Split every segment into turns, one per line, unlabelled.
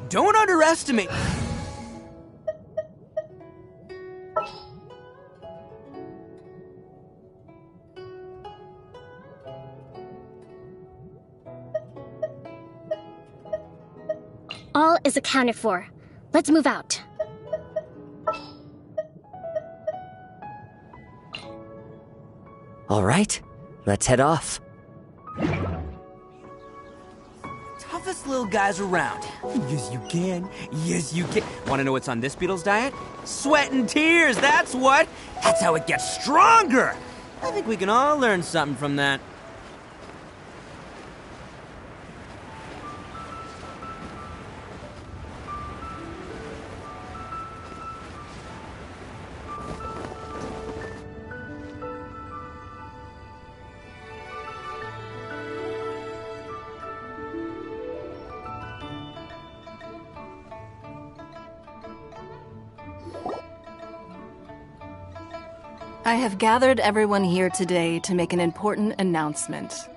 Don't underestimate...
All is accounted for. Let's move out.
All right, let's head off.
Toughest little guys around. Yes, you can. Yes, you can. Want to know what's on this beetle's diet? Sweat and tears, that's what. That's how it gets stronger. I think we can all learn something from that.
I have gathered everyone here today to make an important announcement.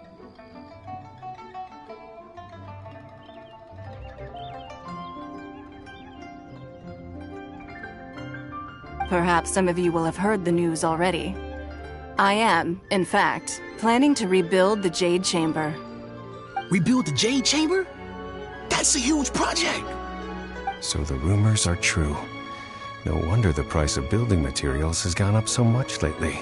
Perhaps some of you will have heard the news already. I am, in fact, planning to rebuild the Jade Chamber.
Rebuild the Jade Chamber? That's a huge project!
So the rumors are true. No wonder the price of building materials has gone up so much lately.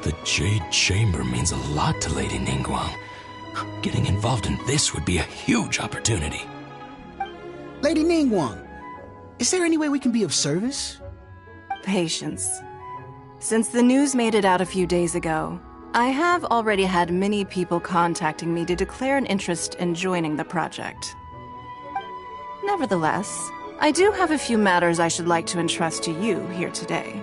The Jade Chamber means a lot to Lady Ningguang. Getting involved in this would be a huge opportunity.
Lady Ningguang, is there any way we can be of service?
Patience. Since the news made it out a few days ago, I have already had many people contacting me to declare an interest in joining the project. Nevertheless, I do have a few matters I should like to entrust to you here today.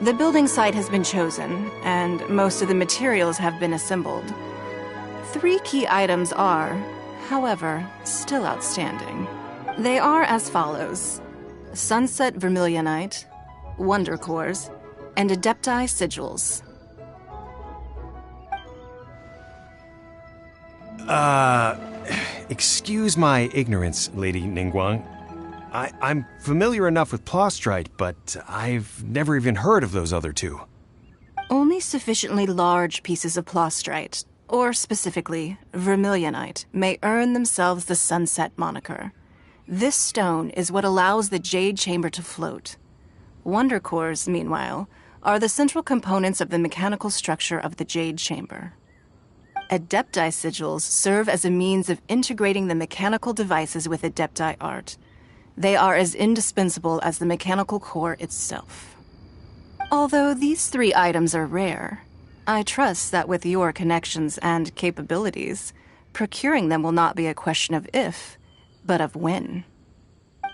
The building site has been chosen, and most of the materials have been assembled. 3 key items are, however, still outstanding. They are as follows: Sunset Vermilionite, Wonder Cores, and Adepti Sigils.
Excuse my ignorance, Lady Ningguang. I'm familiar enough with Plostrite, but I've never even heard of those other 2.
Only sufficiently large pieces of Plostrite, or specifically Vermilionite, may earn themselves the Sunset moniker. This stone is what allows the Jade Chamber to float. Wonder Cores, meanwhile, are the central components of the mechanical structure of the Jade Chamber. Adepti Sigils serve as a means of integrating the mechanical devices with Adepti art. They are as indispensable as the mechanical core itself. Although these 3 items are rare, I trust that with your connections and capabilities, procuring them will not be a question of if, but of when.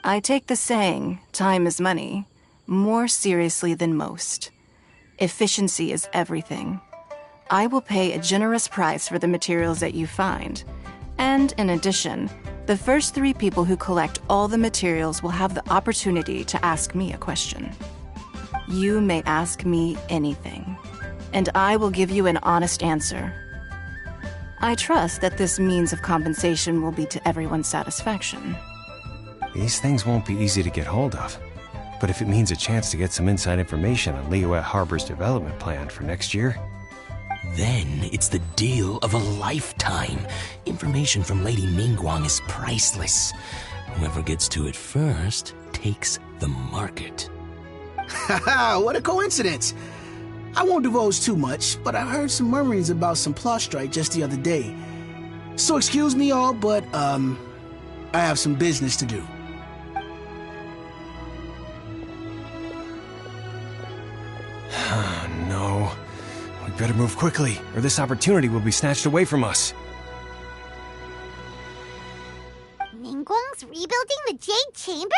I take the saying, time is money, more seriously than most. Efficiency is everything. I will pay a generous price for the materials that you find. And in addition, the first 3 people who collect all the materials will have the opportunity to ask me a question. You may ask me anything, and I will give you an honest answer. I trust that this means of compensation will be to everyone's satisfaction.
These things won't be easy to get hold of. But if it means a chance to get some inside information on Liyue Harbor's development plan for next year...
Then it's the deal of a lifetime. Information from Lady Ningguang is priceless. Whoever gets to it first takes the market.
Haha, what a coincidence! I won't divulge too much, but I heard some murmurings about some Plostrite just the other day. So excuse me all, but, I have some business to do.
No. We better move quickly, or this opportunity will be snatched away from us.
Ningguang's rebuilding the Jade Chamber?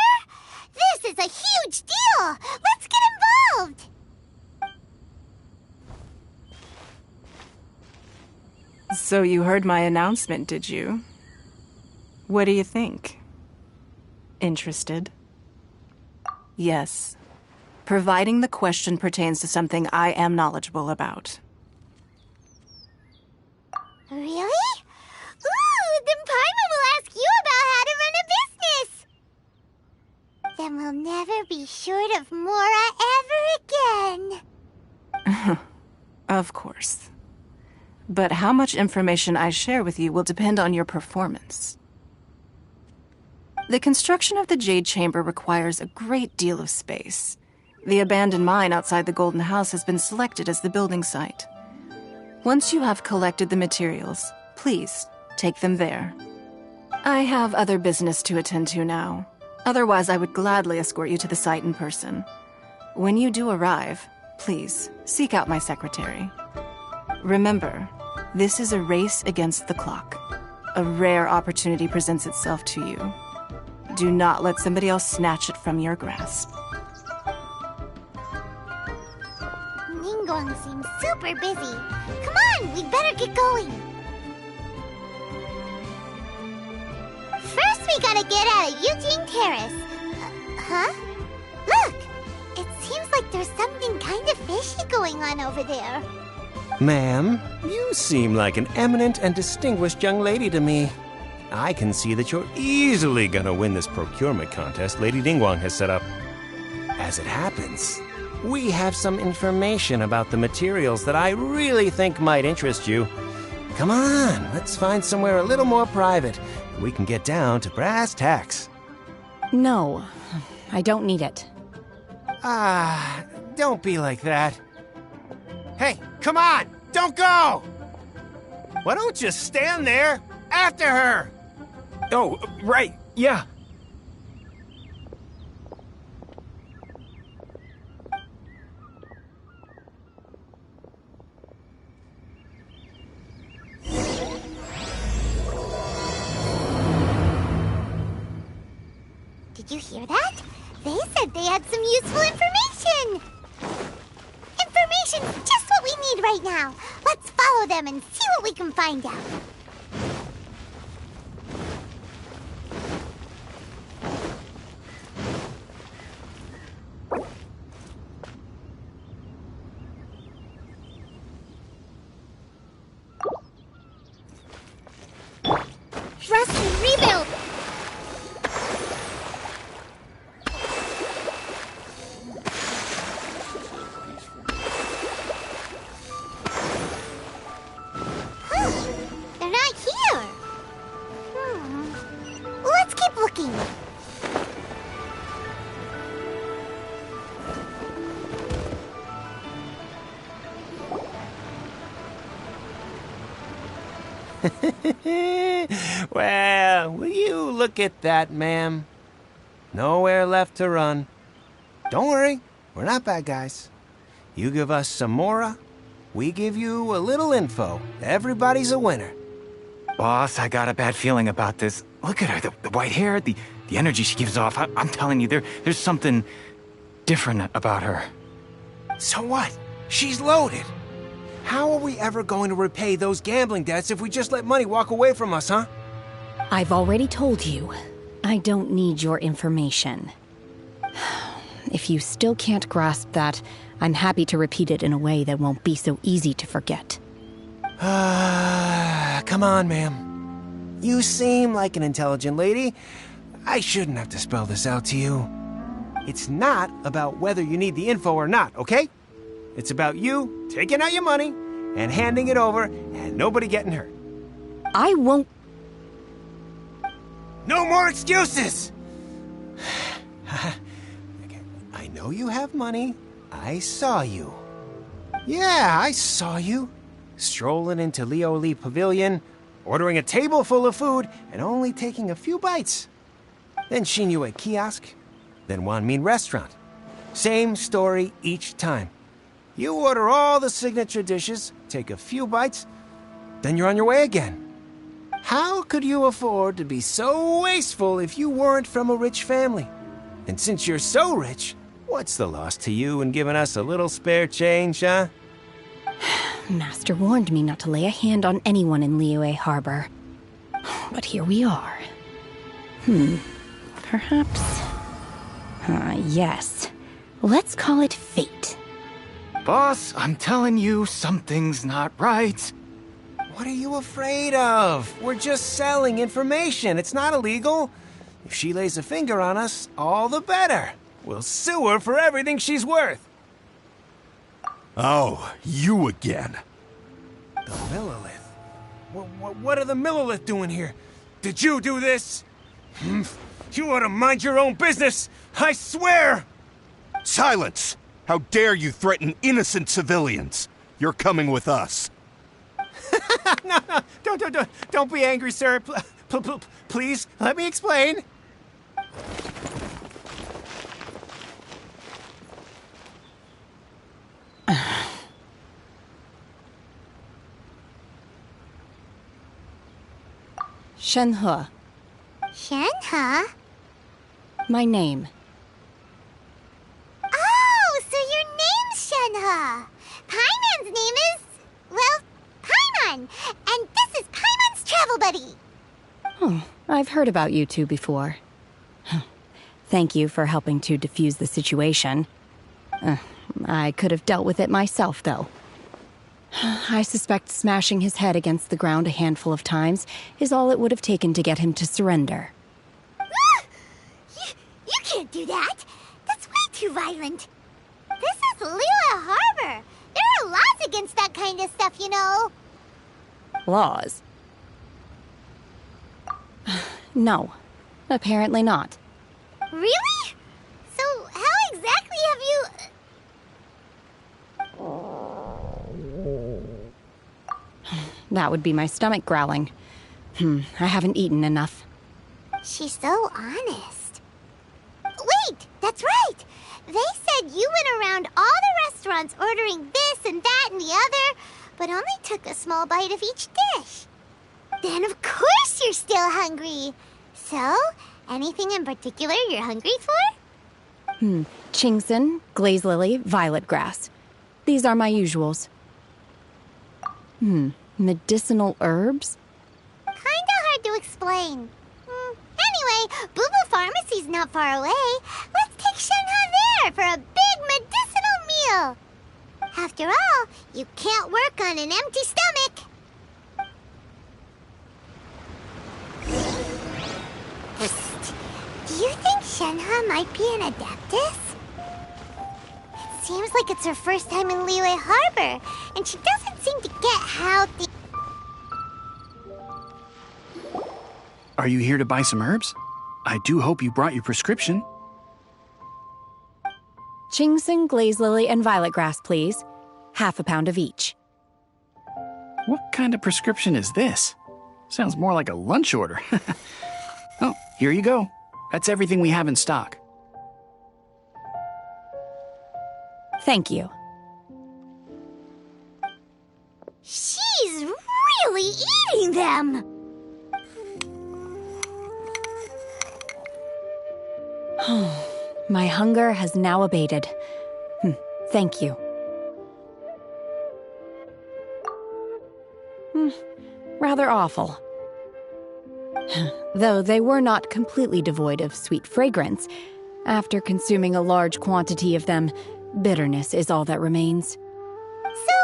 This is a huge deal! Let's get involved!
So you heard my announcement, did you? What do you think? Interested? Yes. Providing the question pertains to something I am knowledgeable about.
Really? Ooh, then Paimon will ask short of Mora ever again.
Of course. But how much information I share with you will depend on your performance. The construction of the Jade Chamber requires a great deal of space. The abandoned mine outside the Golden House has been selected as the building site. Once you have collected the materials, please take them there. I have other business to attend to now. Otherwise, I would gladly escort you to the site in person. When you do arrive, please seek out my secretary. Remember, this is a race against the clock. A rare opportunity presents itself to you. Do not let somebody else snatch it from your grasp.
Ningguang seems super busy. Come on, we better get going. First, we gotta get out of Yujing Terrace. Huh? Look! It seems like there's something kind of fishy going on over there.
Ma'am, you seem like an eminent and distinguished young lady to me. I can see that you're easily gonna win this procurement contest Lady Ningguang has set up. As it happens, we have some information about the materials that I really think might interest you. Come on, let's find somewhere a little more private. We can get down to brass tacks.
No, I don't need it.
Don't be like that. Hey, come on! Don't go! Why don't you stand there? After her!
Oh, right, yeah.
Did you hear that? They said they had some useful information! Information's just what we need right now. Let's follow them and see what we can find out. Trust and rebuild! They're not here. Let's keep looking.
Well, will you look at that, ma'am? Nowhere left to run. Don't worry, we're not bad guys. You give us some Mora, we give you a little info. Everybody's a winner.
Boss, I got a bad feeling about this. Look at her, the white hair, the energy she gives off. I'm telling you, there's something different about her.
So what? She's loaded. How are we ever going to repay those gambling debts if we just let money walk away from us, huh?
I've already told you, I don't need your information. If you still can't grasp that, I'm happy to repeat it in a way that won't be so easy to forget.
Come on, ma'am. You seem like an intelligent lady. I shouldn't have to spell this out to you. It's not about whether you need the info or not, okay? It's about you taking out your money and handing it over and nobody getting hurt.
I won't...
No more excuses! I know you have money. I saw you. Yeah, I saw you. Strolling into Leo Lee Pavilion, ordering a table full of food, and only taking a few bites. Then Xinyue Kiosk, then Wanmin Restaurant. Same story each time. You order all the signature dishes, take a few bites, then you're on your way again. How could you afford to be so wasteful if you weren't from a rich family? And since you're so rich, what's the loss to you in giving us a little spare change, huh?
Master warned me not to lay a hand on anyone in Liyue Harbor. But here we are. Perhaps... yes. Let's call it fate.
Boss, I'm telling you, something's not right.
What are you afraid of? We're just selling information. It's not illegal. If she lays a finger on us, all the better. We'll sue her for everything she's worth.
Oh, you again.
The Millilith? What are the Millilith doing here? Did you do this? You ought to mind your own business, I swear!
Silence! How dare you threaten innocent civilians? You're coming with us.
No, don't be angry, sir. Please, let me explain.
Shenhe.
Shenhe?
My name.
Oh, so your name's Shenhe. Paimon's name is, well, Paimon. And this is Paimon's travel buddy.
Oh, I've heard about you two before. Thank you for helping to defuse the situation. I could have dealt with it myself, though. I suspect smashing his head against the ground a handful of times is all it would have taken to get him to surrender.
You can't do that. That's way too violent. This is Liyue Harbor. There are laws against that kind of stuff, you know.
Laws? No, apparently not.
Really? So how exactly have you...
That would be my stomach growling. I haven't eaten enough.
She's so honest. Wait, that's right. They said you went around all the restaurants ordering this and that and the other, but only took a small bite of each dish. Then of course you're still hungry. So, anything in particular you're hungry for?
Chingson, glaze lily, violet grass. These are my usuals. Medicinal herbs?
Kinda hard to explain. Anyway, Boo Boo Pharmacy's not far away. Let's take Shenhe there for a big medicinal meal. After all, you can't work on an empty stomach. Do you think Shenhe might be an Adeptus? It seems like it's her first time in Liyue Harbor, and she doesn't seem to get how the...
Are you here to buy some herbs? I do hope you brought your prescription.
Chingson, glaze lily, and violet grass, please. Half a pound of each.
What kind of prescription is this? Sounds more like a lunch order. Oh, here you go. That's everything we have in stock.
Thank you.
She's really eating them!
My hunger has now abated. Thank you. Rather awful. Though they were not completely devoid of sweet fragrance, after consuming a large quantity of them, bitterness is all that remains.
So,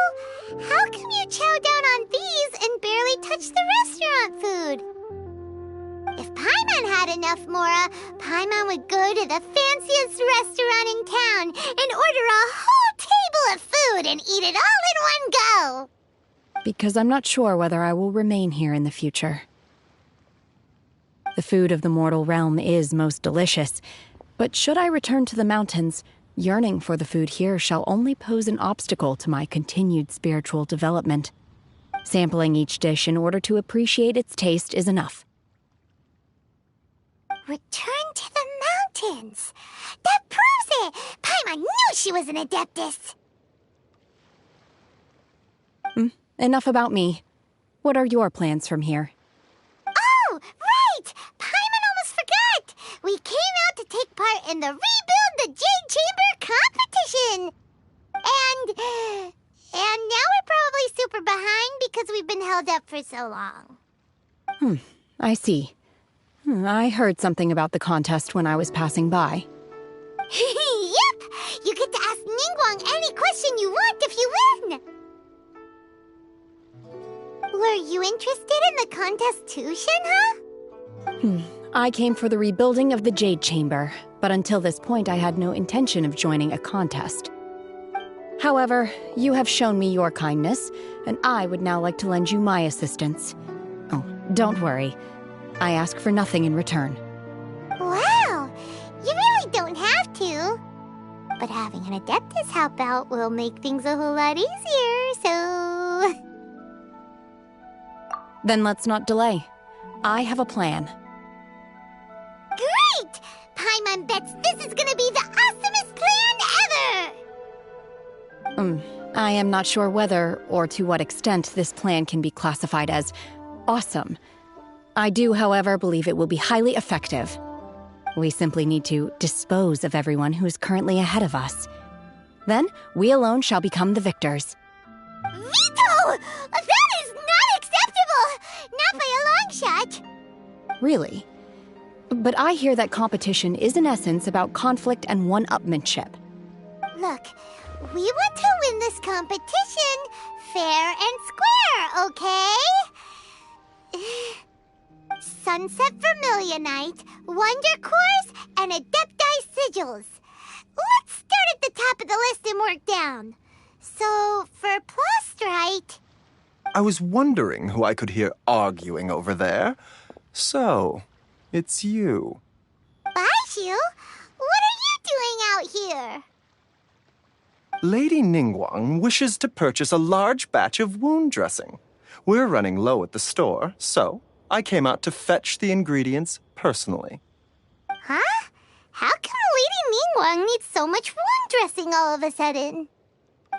how come you chow down on these and barely touch the restaurant food? If Paimon had enough Mora, Paimon would go to the fanciest restaurant in town and order a whole table of food and eat it all in one go.
Because I'm not sure whether I will remain here in the future. The food of the mortal realm is most delicious, but should I return to the mountains, yearning for the food here shall only pose an obstacle to my continued spiritual development. Sampling each dish in order to appreciate its taste is enough.
Return to the mountains. That proves it. Paimon knew she was an Adeptus.
Enough about me. What are your plans from here?
Oh, right! Paimon almost forgot! We came out to take part in the Rebuild the Jade Chamber competition! And now we're probably super behind because we've been held up for so long.
I see. I heard something about the contest when I was passing by.
Yep! You get to ask Ningguang any question you want if you win! Were you interested in the contest too, Shenhe?
I came for the rebuilding of the Jade Chamber, but until this point I had no intention of joining a contest. However, you have shown me your kindness, and I would now like to lend you my assistance. Oh, don't worry. I ask for nothing in return.
Wow! You really don't have to. But having an Adeptus help out will make things a whole lot easier, so...
Then let's not delay. I have a plan.
Great! Paimon bets this is gonna be the awesomest plan ever!
I am not sure whether or to what extent this plan can be classified as awesome. I do, however, believe it will be highly effective. We simply need to dispose of everyone who is currently ahead of us. Then, we alone shall become the victors.
Veto! That is not acceptable! Not by a long shot!
Really? But I hear that competition is in essence about conflict and one-upmanship.
Look, we want to win this competition fair and square, okay? Sunset Vermilionite, Wonder Cores, and Adepti Sigils. Let's start at the top of the list and work down. So, for Plostrite...
I was wondering who I could hear arguing over there. So, it's you.
Baishu? What are you doing out here?
Lady Ningguang wishes to purchase a large batch of wound dressing. We're running low at the store, so I came out to fetch the ingredients personally.
Huh? How come Lady Ningguang needs so much wound dressing all of a sudden?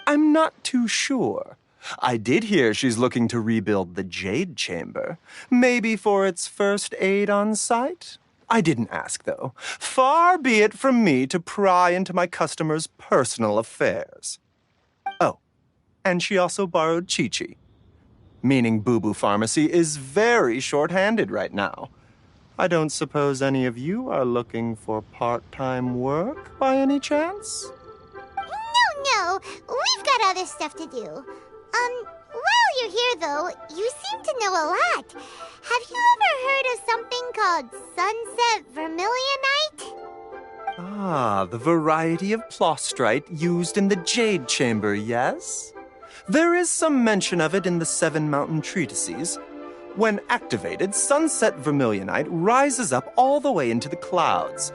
I'm not too sure. I did hear she's looking to rebuild the Jade Chamber. Maybe for its first aid on site? I didn't ask, though. Far be it from me to pry into my customers' personal affairs. Oh, and she also borrowed Chi-Chi. Meaning Boo Boo Pharmacy is very short-handed right now. I don't suppose any of you are looking for part-time work by any chance?
No, we've got other stuff to do. While you're here, though, you seem to know a lot. Have you ever heard of something called Sunset Vermilionite?
Ah, the variety of plostrite used in the Jade Chamber, yes? There is some mention of it in the Seven Mountain Treatises. When activated, Sunset Vermilionite rises up all the way into the clouds.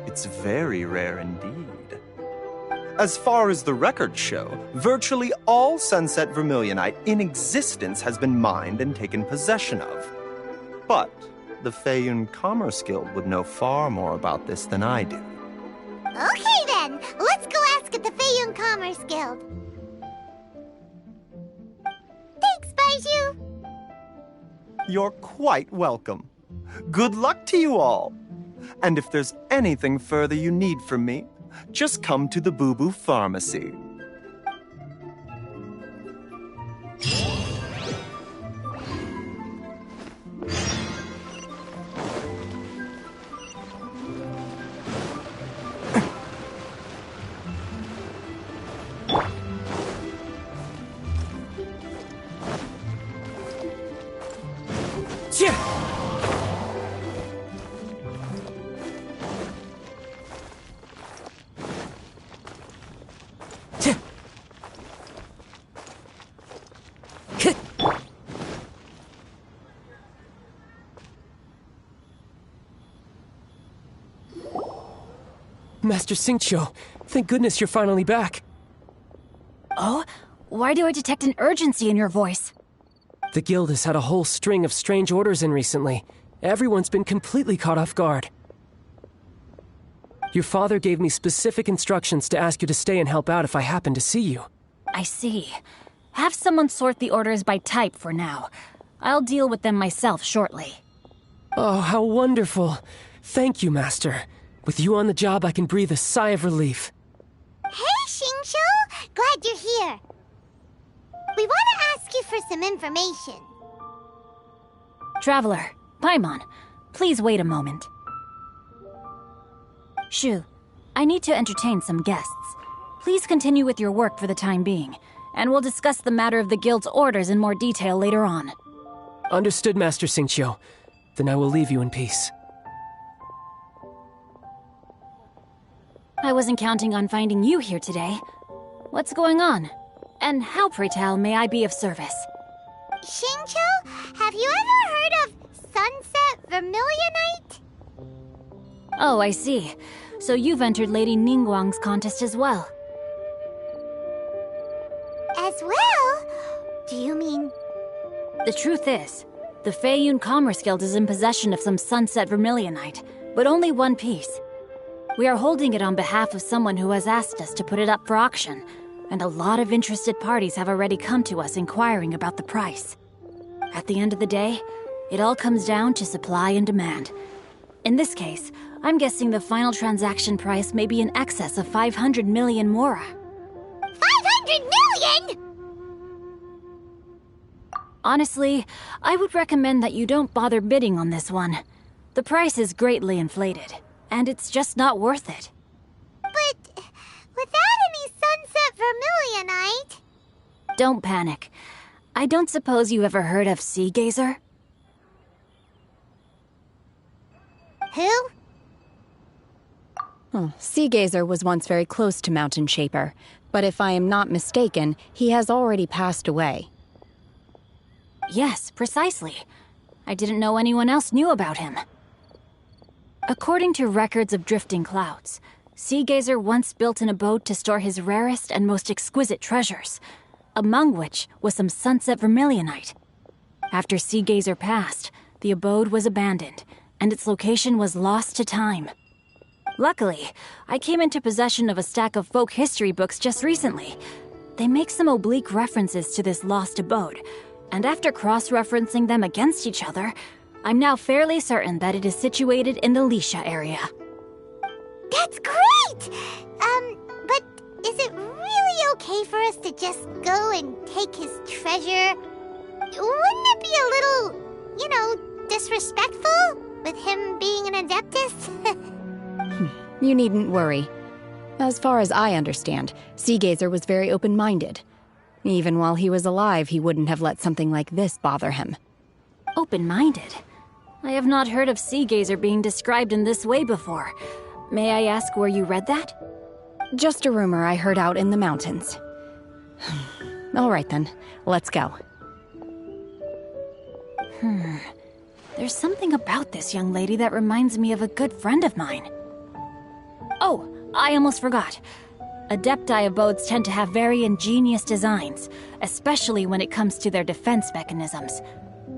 It's very rare indeed. As far as the records show, virtually all Sunset Vermilionite in existence has been mined and taken possession of. But the Feiyun Commerce Guild would know far more about this than I do.
Okay then, let's go ask at the Feiyun Commerce Guild. Thanks, Baishu.
You're quite welcome. Good luck to you all. And if there's anything further you need from me, just come to the Boo Boo Pharmacy.
Master Xingqiu, thank goodness you're finally back.
Oh? Why do I detect an urgency in your voice?
The guild has had a whole string of strange orders in recently. Everyone's been completely caught off guard. Your father gave me specific instructions to ask you to stay and help out if I happen to see you.
I see. Have someone sort the orders by type for now. I'll deal with them myself shortly.
Oh, how wonderful. Thank you, Master. With you on the job, I can breathe a sigh of relief.
Hey, Xingqiu! Glad you're here. We want to ask you for some information.
Traveler, Paimon, please wait a moment. Shu, I need to entertain some guests. Please continue with your work for the time being, and we'll discuss the matter of the guild's orders in more detail later on.
Understood, Master Xingqiu. Then I will leave you in peace.
I wasn't counting on finding you here today. What's going on? And how, pray tell, may I be of service?
Xingqiu, have you ever heard of Sunset Vermilionite?
Oh, I see. So you've entered Lady Ningguang's contest as well.
As well? Do you mean...
The truth is, the Feiyun Commerce Guild is in possession of some Sunset Vermilionite, but only one piece. We are holding it on behalf of someone who has asked us to put it up for auction, and a lot of interested parties have already come to us inquiring about the price. At the end of the day, it all comes down to supply and demand. In this case, I'm guessing the final transaction price may be in excess of 500 million mora.
500 million?!
Honestly, I would recommend that you don't bother bidding on this one. The price is greatly inflated, and it's just not worth it.
But without any Sunset Vermilionite...
Don't panic. I don't suppose you ever heard of Sea Gazer?
Who?
Sea Gazer was once very close to Mountain Shaper, but if I am not mistaken, he has already passed away.
Yes, precisely. I didn't know anyone else knew about him. According to records of drifting clouds, Sea Gazer once built an abode to store his rarest and most exquisite treasures, among which was some Sunset Vermilionite. After Sea Gazer passed, the abode was abandoned, and its location was lost to time. Luckily, I came into possession of a stack of folk history books just recently. They make some oblique references to this lost abode, and after cross-referencing them against each other, I'm now fairly certain that it is situated in the Lisha area.
That's great! But is it really okay for us to just go and take his treasure? Wouldn't it be a little, disrespectful with him being an Adeptus?
You needn't worry. As far as I understand, Sea Gazer was very open-minded. Even while he was alive, he wouldn't have let something like this bother him.
Open-minded? I have not heard of Sea Gazer being described in this way before. May I ask where you read that?
Just a rumor I heard out in the mountains. All right then, let's go.
There's something about this young lady that reminds me of a good friend of mine. Oh, I almost forgot. Adepti abodes tend to have very ingenious designs, especially when it comes to their defense mechanisms.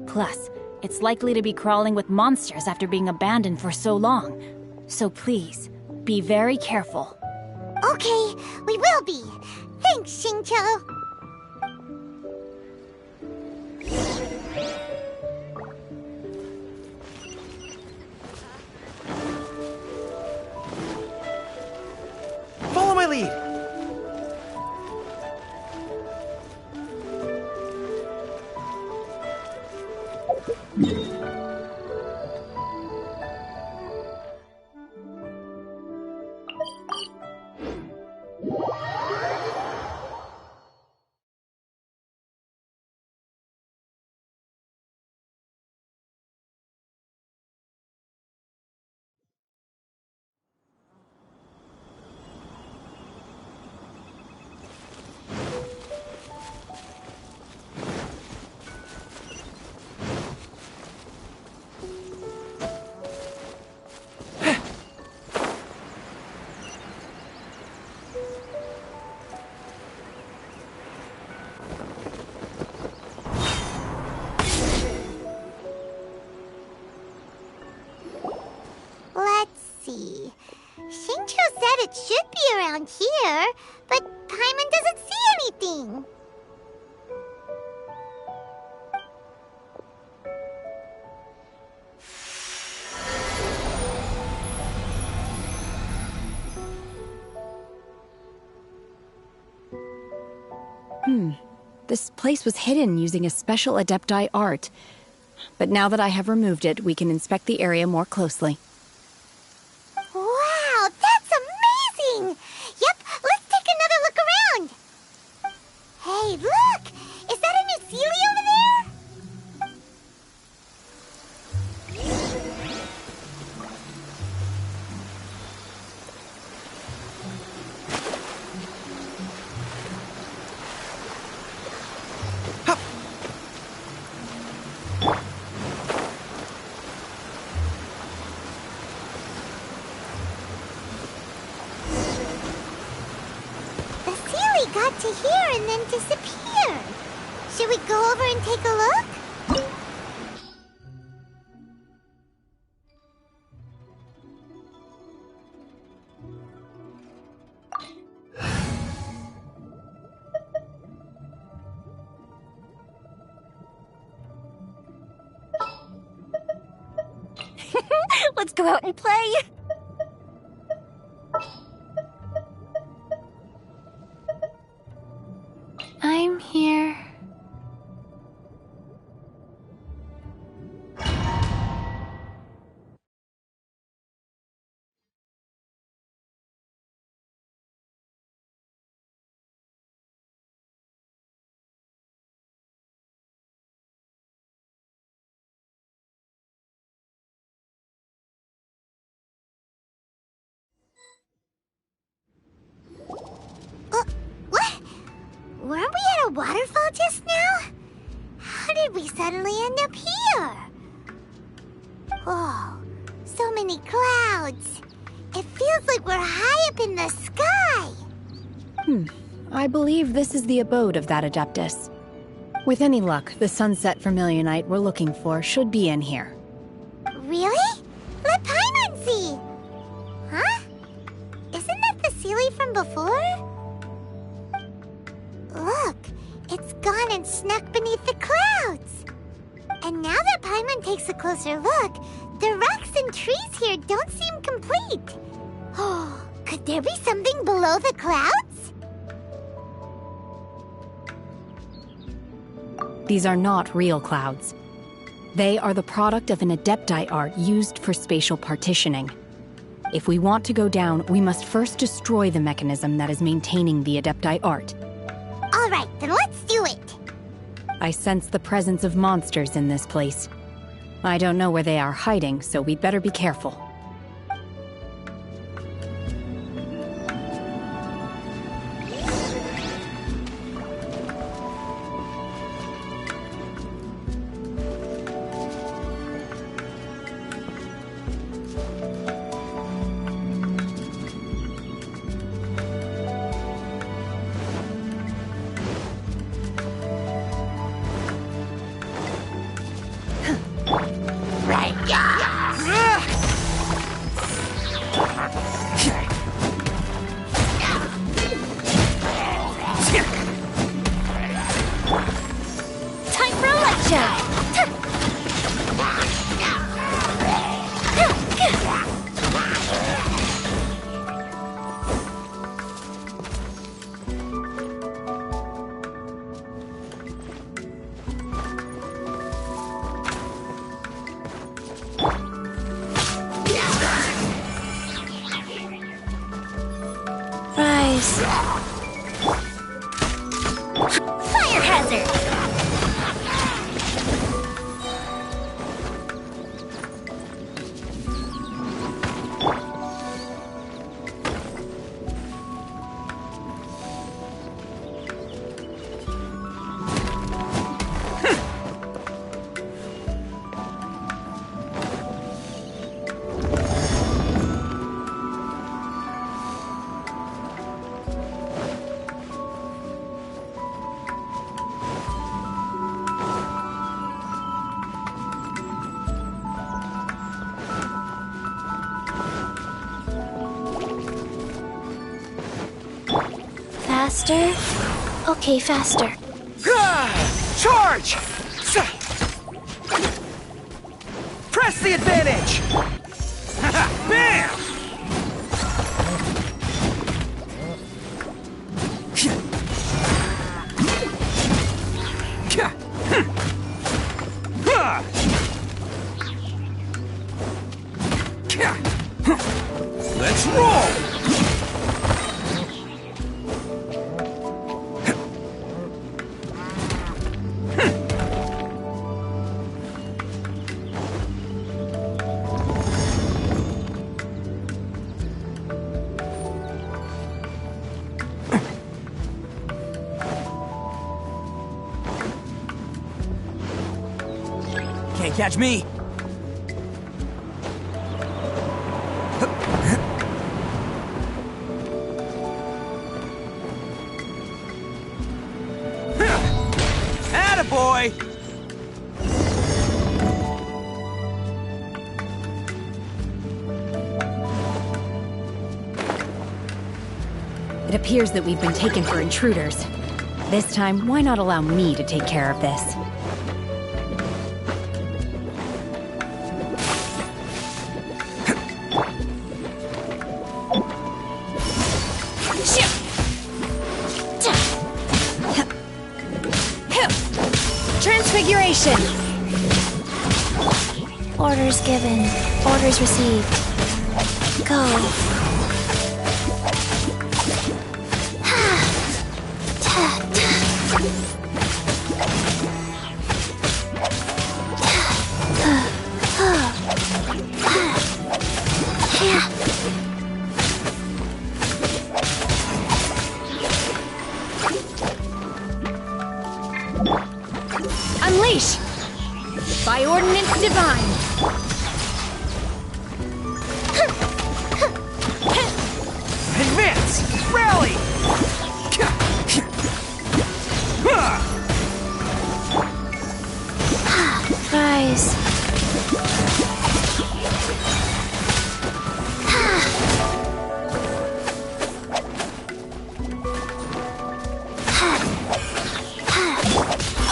Plus, it's likely to be crawling with monsters after being abandoned for so long. So please, be very careful.
Okay, we will be. Thanks, Xingqiu.
Follow my lead!
Xingqiu said it should be around here, but Paimon doesn't see anything.
This place was hidden using a special Adepti art. But now that I have removed it, we can inspect the area more closely.
Wow, that's amazing! Yep, let's take another look around. Hey, look! Is that a new Sealy over there? got to here and then disappeared. Should we go over and take a look?
Let's go out and play! I'm here.
What? Weren't we at a waterfall just now? How did we suddenly end up here? Whoa, so many clouds. It feels like we're high up in the sky.
I believe this is the abode of that Adeptus. With any luck, the sunset vermilionite we're looking for should be in here.
Really? Let Paimon see. Huh? Isn't that the Sealy from before? Look, it's gone and snuck beneath the clouds. And now that Paimon takes a closer look, the rocks and trees here don't seem complete. Oh, could there be something below the clouds?
These are not real clouds. They are the product of an Adepti art used for spatial partitioning. If we want to go down, we must first destroy the mechanism that is maintaining the Adepti art.
All right, then let's do it.
I sense the presence of monsters in this place. I don't know where they are hiding, so we'd better be careful.
Time for a lecture! Rise. Fire hazard! Faster? Okay, faster.
Charge! Press the advantage! Bam! Let's roll! Can't catch me. boy!
It appears that we've been taken for intruders. This time, why not allow me to take care of this?
Transfiguration! Orders given. Orders received. Go.
Unleash! By ordinance divine!
Advance! Rally!
Rise.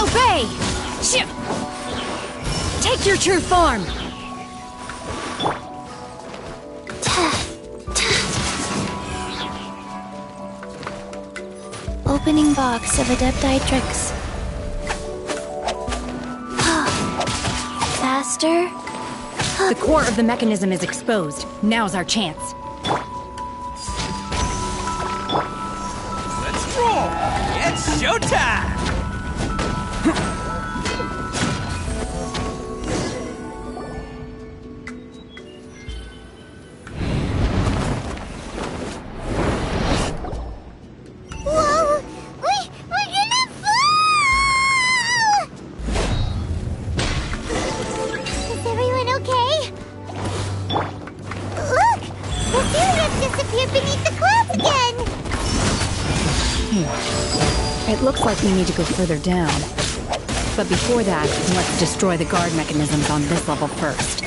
Obey! Take your true form!
Opening box of adepti tricks. Faster?
The core of the mechanism is exposed. Now's our chance.
Let's roll! It's showtime!
Whoa! We're gonna fall! Is everyone okay? Look! The Zerats disappeared beneath the clouds again!
It looks like we need to go further down. But before that, let's destroy the guard mechanisms on this level first.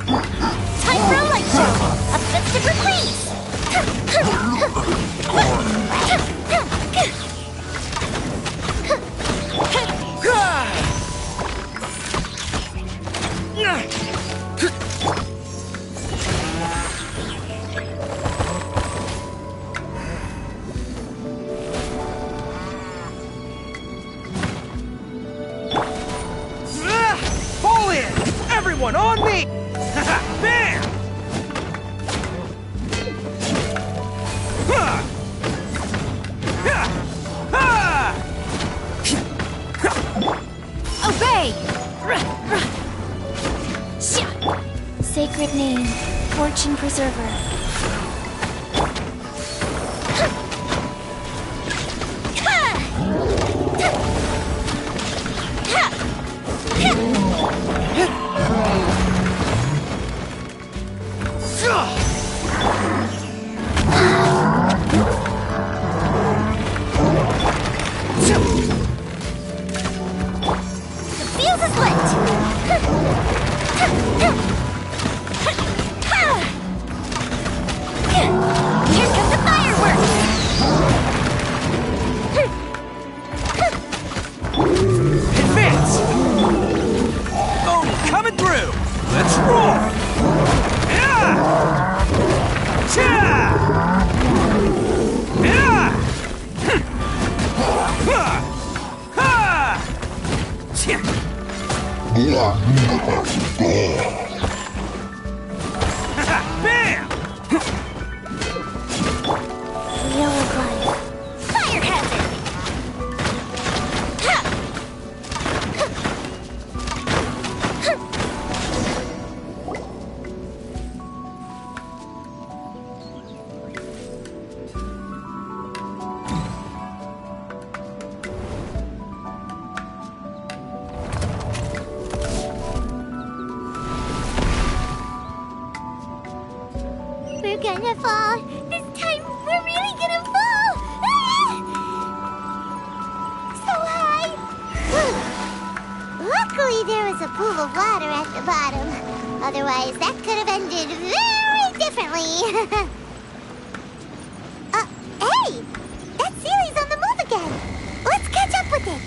Time for a light show! A festive release!
Pull in! Everyone on me! Bam!
Obey!
Sacred name, Fortune Preserver. The fuse is lit! Here comes the fireworks!
Advance! Oh, coming through! Let's roll! Yeah! Cha! Yeah! Ha! Ha! Cha! Bam!
Wheel of life. Fire hazard! We're gonna fall. This time, we're really gonna fall. Ah! pool of water at the bottom. Otherwise, that could have ended very differently. Hey! That Sealy's on the move again. Let's catch up with it.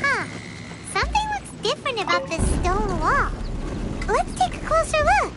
Huh. Something looks different about this stone wall. Let's take a closer look.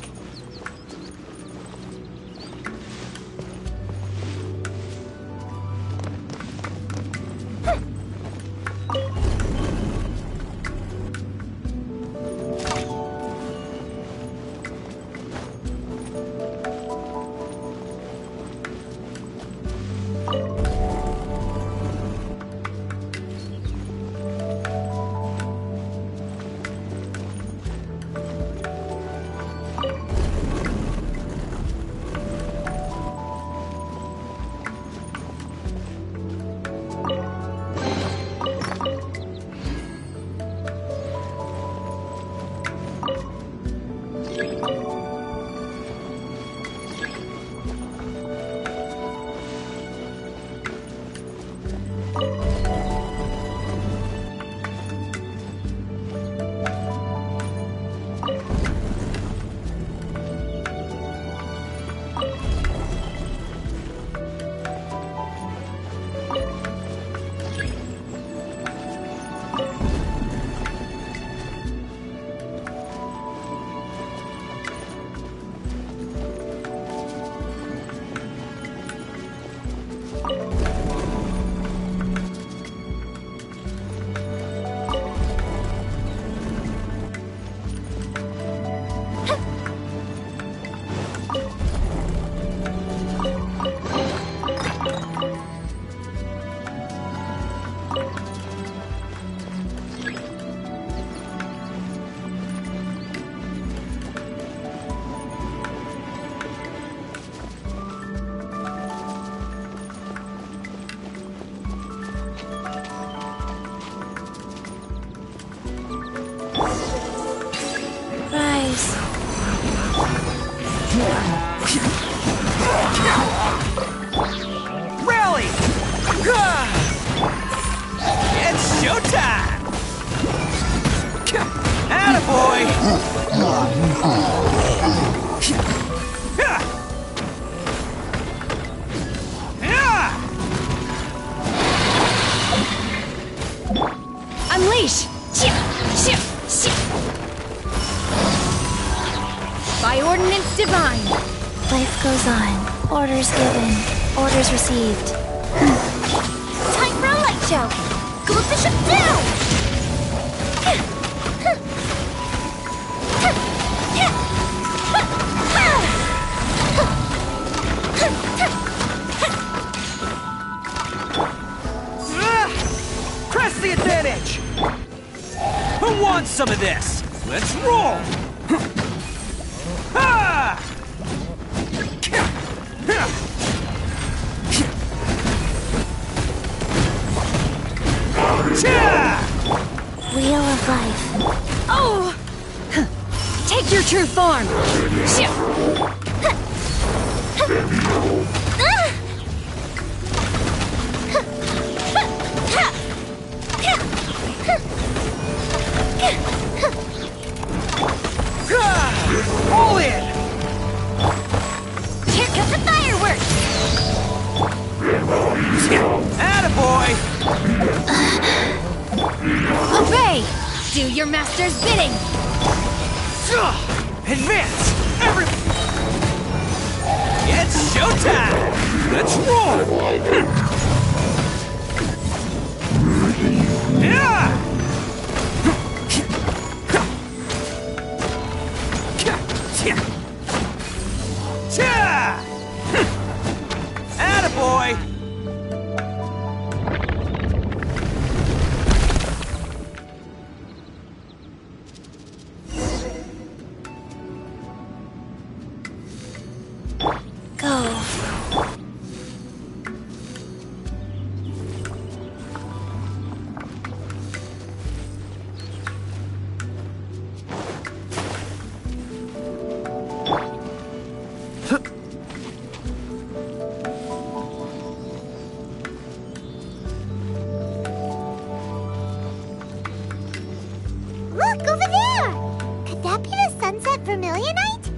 Rally! It's showtime! Attaboy!
Unleash! By ordinance divine.
Life goes on. Orders given. Orders received. Time for a light show! Goldfish up down!
Press the advantage! Who wants some of this? Let's roll!
Wheel of life.
Oh! Take your true form!
All in!
Here comes the fireworks!
Attaboy!
Obey! Do your master's bidding!
Advance! It's showtime! Let's roll! Yeah! Attaboy!
sunset vermilionite?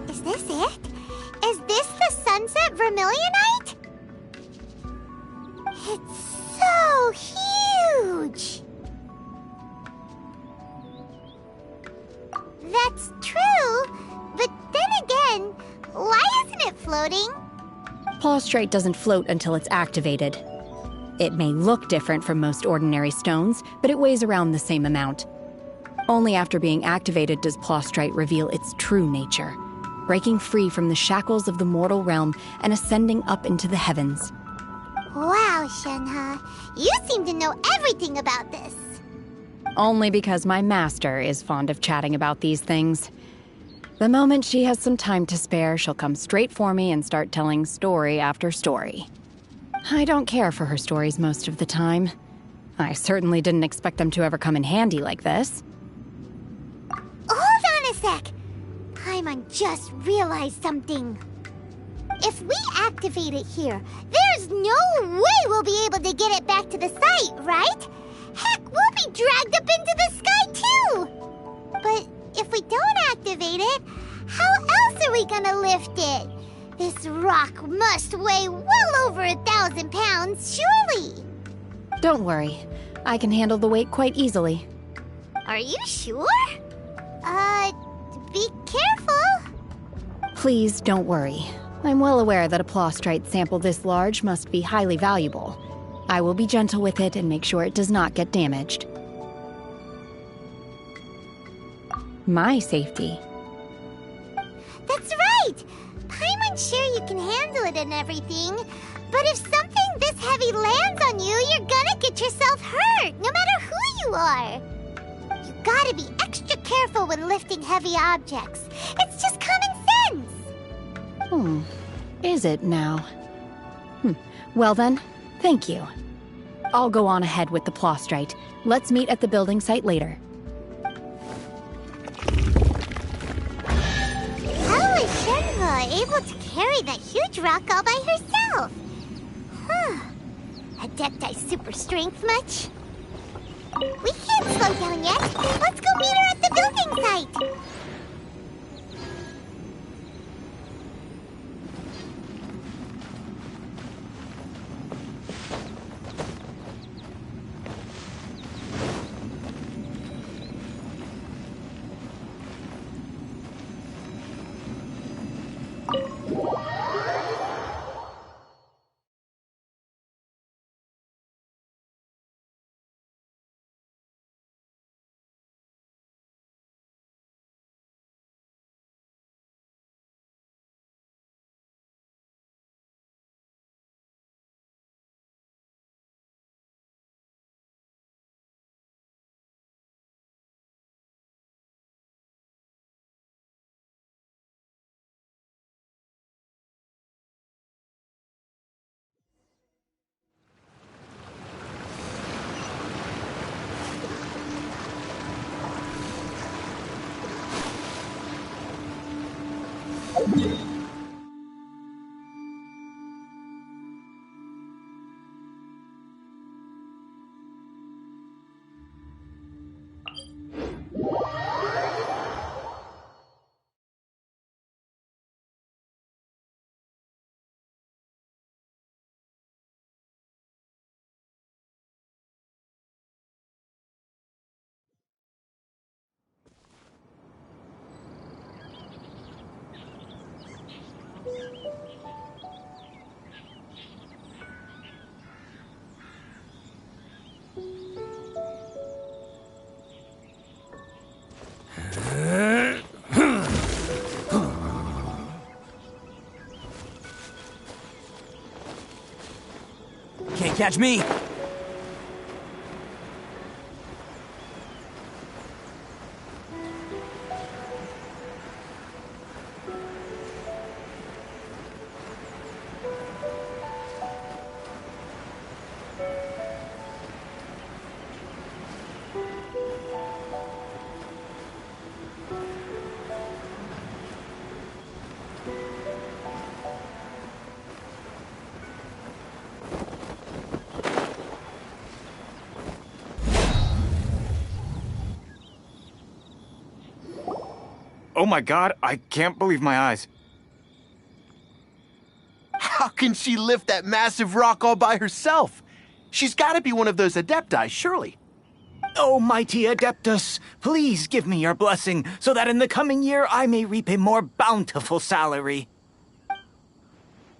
Is this it? Is this the sunset vermilionite? It's so huge! That's true, but then again, why isn't it floating?
Plaustrite doesn't float until it's activated. It may look different from most ordinary stones, but it weighs around the same amount. Only after being activated does Plaustrite reveal its true nature, breaking free from the shackles of the mortal realm and ascending up into the heavens.
Wow, Shenhe, you seem to know everything about this.
Only because my master is fond of chatting about these things. The moment she has some time to spare, she'll come straight for me and start telling story after story. I don't care for her stories most of the time. I certainly didn't expect them to ever come in handy like this.
Hold on a sec. Paimon just realized something. If we activate it here, there's no way we'll be able to get it back to the site, right? Heck, we'll be dragged up into the sky too! But if we don't activate it, how else are we gonna lift it? This rock must weigh well over 1,000 pounds, surely!
Don't worry. I can handle the weight quite easily.
Are you sure? Be careful!
Please don't worry. I'm well aware that a plaustrite sample this large must be highly valuable. I will be gentle with it and make sure it does not get damaged. My safety.
That's right! Paimon's sure you can handle it and everything, but if something this heavy lands on you, you're gonna get yourself hurt, no matter who you are. You gotta be extra careful when lifting heavy objects. It's just common sense!
Is it now? Well then, thank you. I'll go on ahead with the plaustrite. Let's meet at the building site later.
How is Shenhe able to carry that huge rock all by herself? Adepti super strength much? We can't slow down yet. Let's go meet her at the building site.
Can't catch me.
Oh my god, I can't believe my eyes.
How can she lift that massive rock all by herself? She's gotta be one of those adepti, surely.
Oh, mighty Adeptus, please give me your blessing so that in the coming year I may reap a more bountiful salary.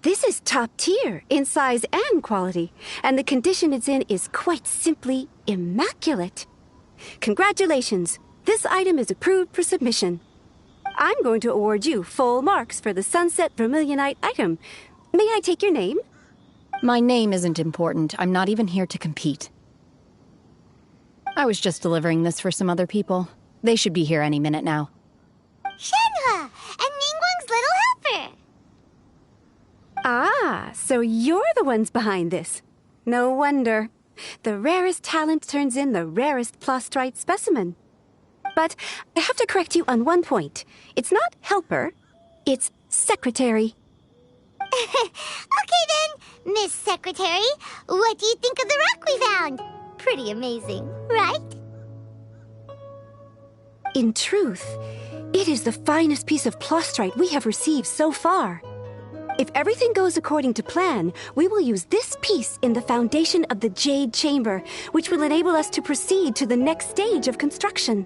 This is top tier in size and quality, and the condition it's in is quite simply immaculate. Congratulations, this item is approved for submission. I'm going to award you full marks for the Sunset Vermilionite item. May I take your name?
My name isn't important. I'm not even here to compete. I was just delivering this for some other people. They should be here any minute now.
Shenhua, and Ningguang's little helper.
Ah, so you're the ones behind this. No wonder. The rarest talent turns in the rarest Plostrite specimen. But I have to correct you on one point. It's not helper, it's secretary.
Okay then, Miss Secretary, what do you think of the rock we found? Pretty amazing, right?
In truth, it is the finest piece of Plostrite we have received so far. If everything goes according to plan, we will use this piece in the foundation of the Jade Chamber, which will enable us to proceed to the next stage of construction.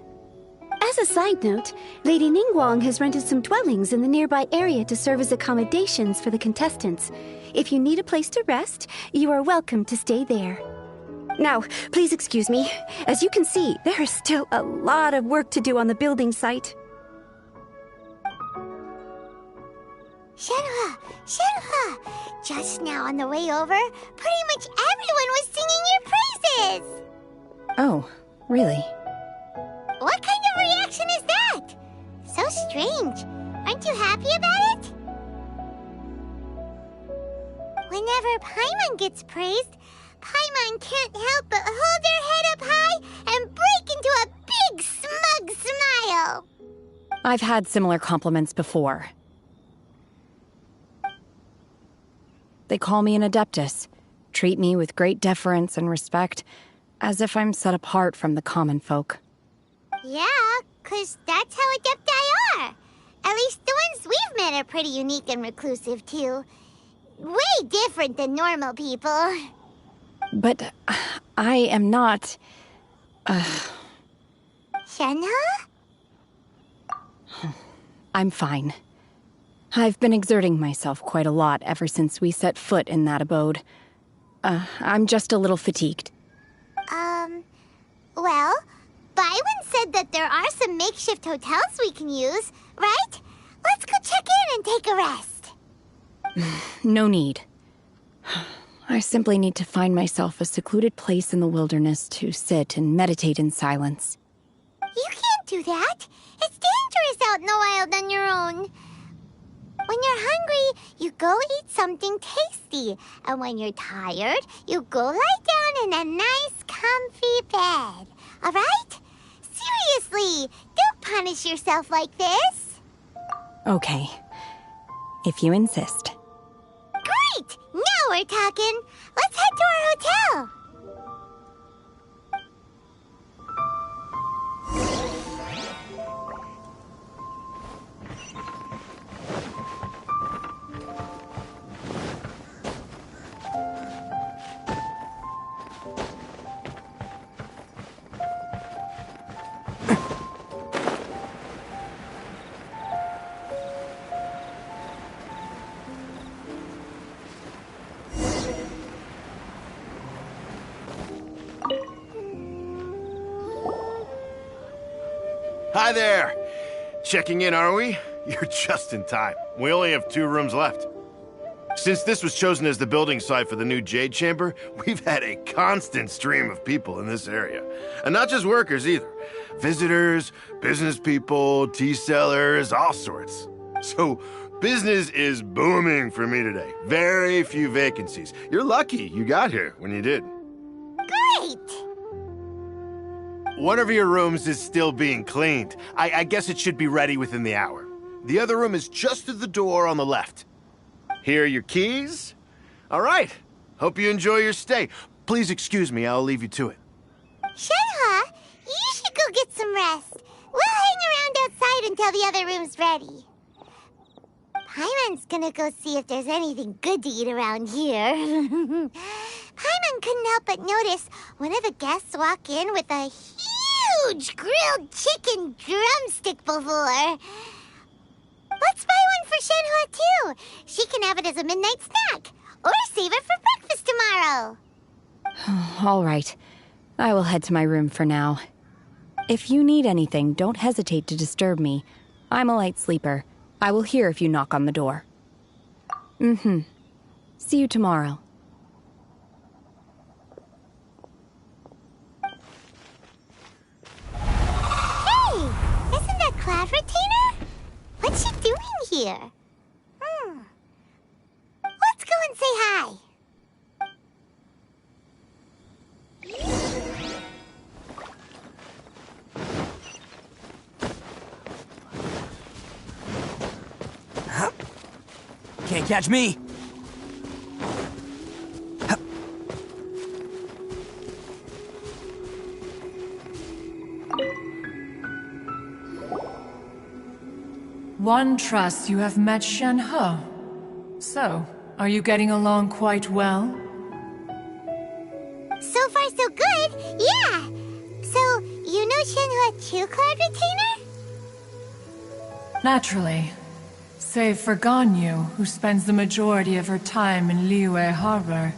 As a side note, Lady Ningguang has rented some dwellings in the nearby area to serve as accommodations for the contestants. If you need a place to rest, you are welcome to stay there. Now, please excuse me. As you can see, there is still a lot of work to do on the building site.
Shenhua! Just now on the way over, pretty much everyone was singing your praises!
Oh, really?
What kind of reaction is that? So strange. Aren't you happy about it? Whenever Paimon gets praised, Paimon can't help but hold her head up high and break into a big smug smile.
I've had similar compliments before. They call me an Adeptus, treat me with great deference and respect, as if I'm set apart from the common folk.
Yeah, 'cause that's how Adepti are. At least the ones we've met are pretty unique and reclusive, too. Way different than normal people.
But I am not...
Shenhua?
I'm fine. I've been exerting myself quite a lot ever since we set foot in that abode. I'm just a little fatigued.
Well, Byron said that there are some makeshift hotels we can use, right? Let's go check in and take a rest.
No need. I simply need to find myself a secluded place in the wilderness to sit and meditate in silence.
You can't do that. It's dangerous out in the wild on your own. When you're hungry, you go eat something tasty. And when you're tired, you go lie down in a nice, comfy bed. All right? Seriously, don't punish yourself like this.
Okay. if you insist.
Great! Now we're talking. Let's head to our hotel.
Hi there! Checking in, are we? You're just in time. We only have 2 rooms left. Since this was chosen as the building site for the new Jade Chamber, we've had a constant stream of people in this area. And not just workers either. Visitors, business people, tea sellers, all sorts. So, business is booming for me today. Very few vacancies. You're lucky you got here when you did.
Great!
One of your rooms is still being cleaned. I guess it should be ready within the hour. The other room is just through the door on the left. Here are your keys. All right. Hope you enjoy your stay. Please excuse me, I'll leave you to it.
Shenhe, you should go get some rest. We'll hang around outside until the other room's ready. Paimon's gonna go see if there's anything good to eat around here. Paimon couldn't help but notice one of the guests walk in with a huge grilled chicken drumstick before. Let's buy one for Shenhe, too. She can have it as a midnight snack. Or save it for breakfast tomorrow.
All right. I will head to my room for now. If you need anything, don't hesitate to disturb me. I'm a light sleeper. I will hear if you knock on the door. See you tomorrow.
Hey! Isn't that Cloud Retainer? What's she doing here? Let's go and say hi.
Can't catch me.
One trusts you have met Shenhe. So, are you getting along quite well?
So far, so good. Yeah. So, you know Shenhe too, Cloud Retainer?
Naturally. Save for Ganyu, who spends the majority of her time in Liyue Harbor.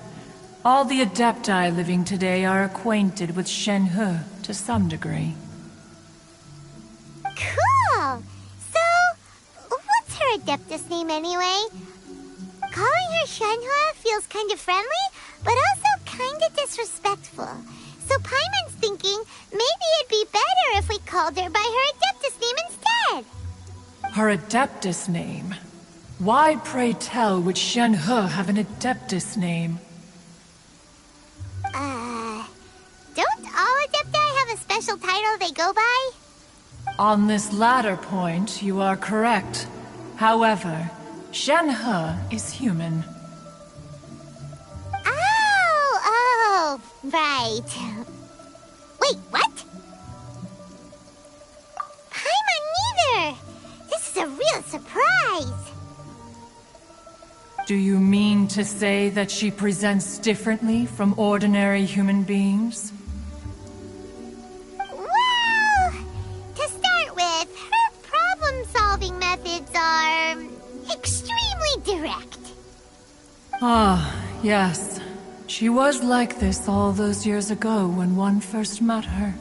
All the Adepti living today are acquainted with Shenhe to some degree.
Cool. So, what's her Adeptus name anyway? Calling her Shenhe feels kind of friendly, but also kind of disrespectful. So Paimon's thinking maybe it'd be better if we called her by her Adeptus name instead.
Her Adeptus name? Why, pray tell, would Shenhe have an Adeptus name?
Don't all Adepti have a special title they go by?
On this latter point, you are correct. However, Shenhe is human.
Oh, right. Wait, what? Paimon neither! This is a real surprise!
Do you mean to say that she presents differently from ordinary human beings?
Well, to start with, her problem-solving methods are extremely direct.
Ah, yes. She was like this all those years ago when one first met her.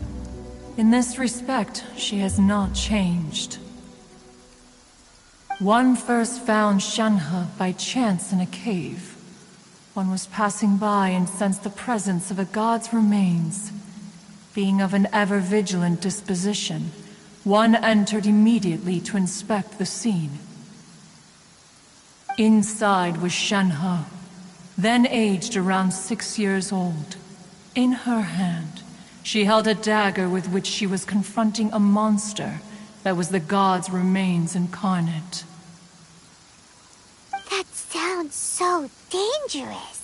In this respect, she has not changed. One first found Shenhe by chance in a cave. One was passing by and sensed the presence of a god's remains. Being of an ever-vigilant disposition, one entered immediately to inspect the scene. Inside was Shenhe, then aged around 6 years old. In her hand, she held a dagger with which she was confronting a monster that was the god's remains incarnate.
sounds so dangerous.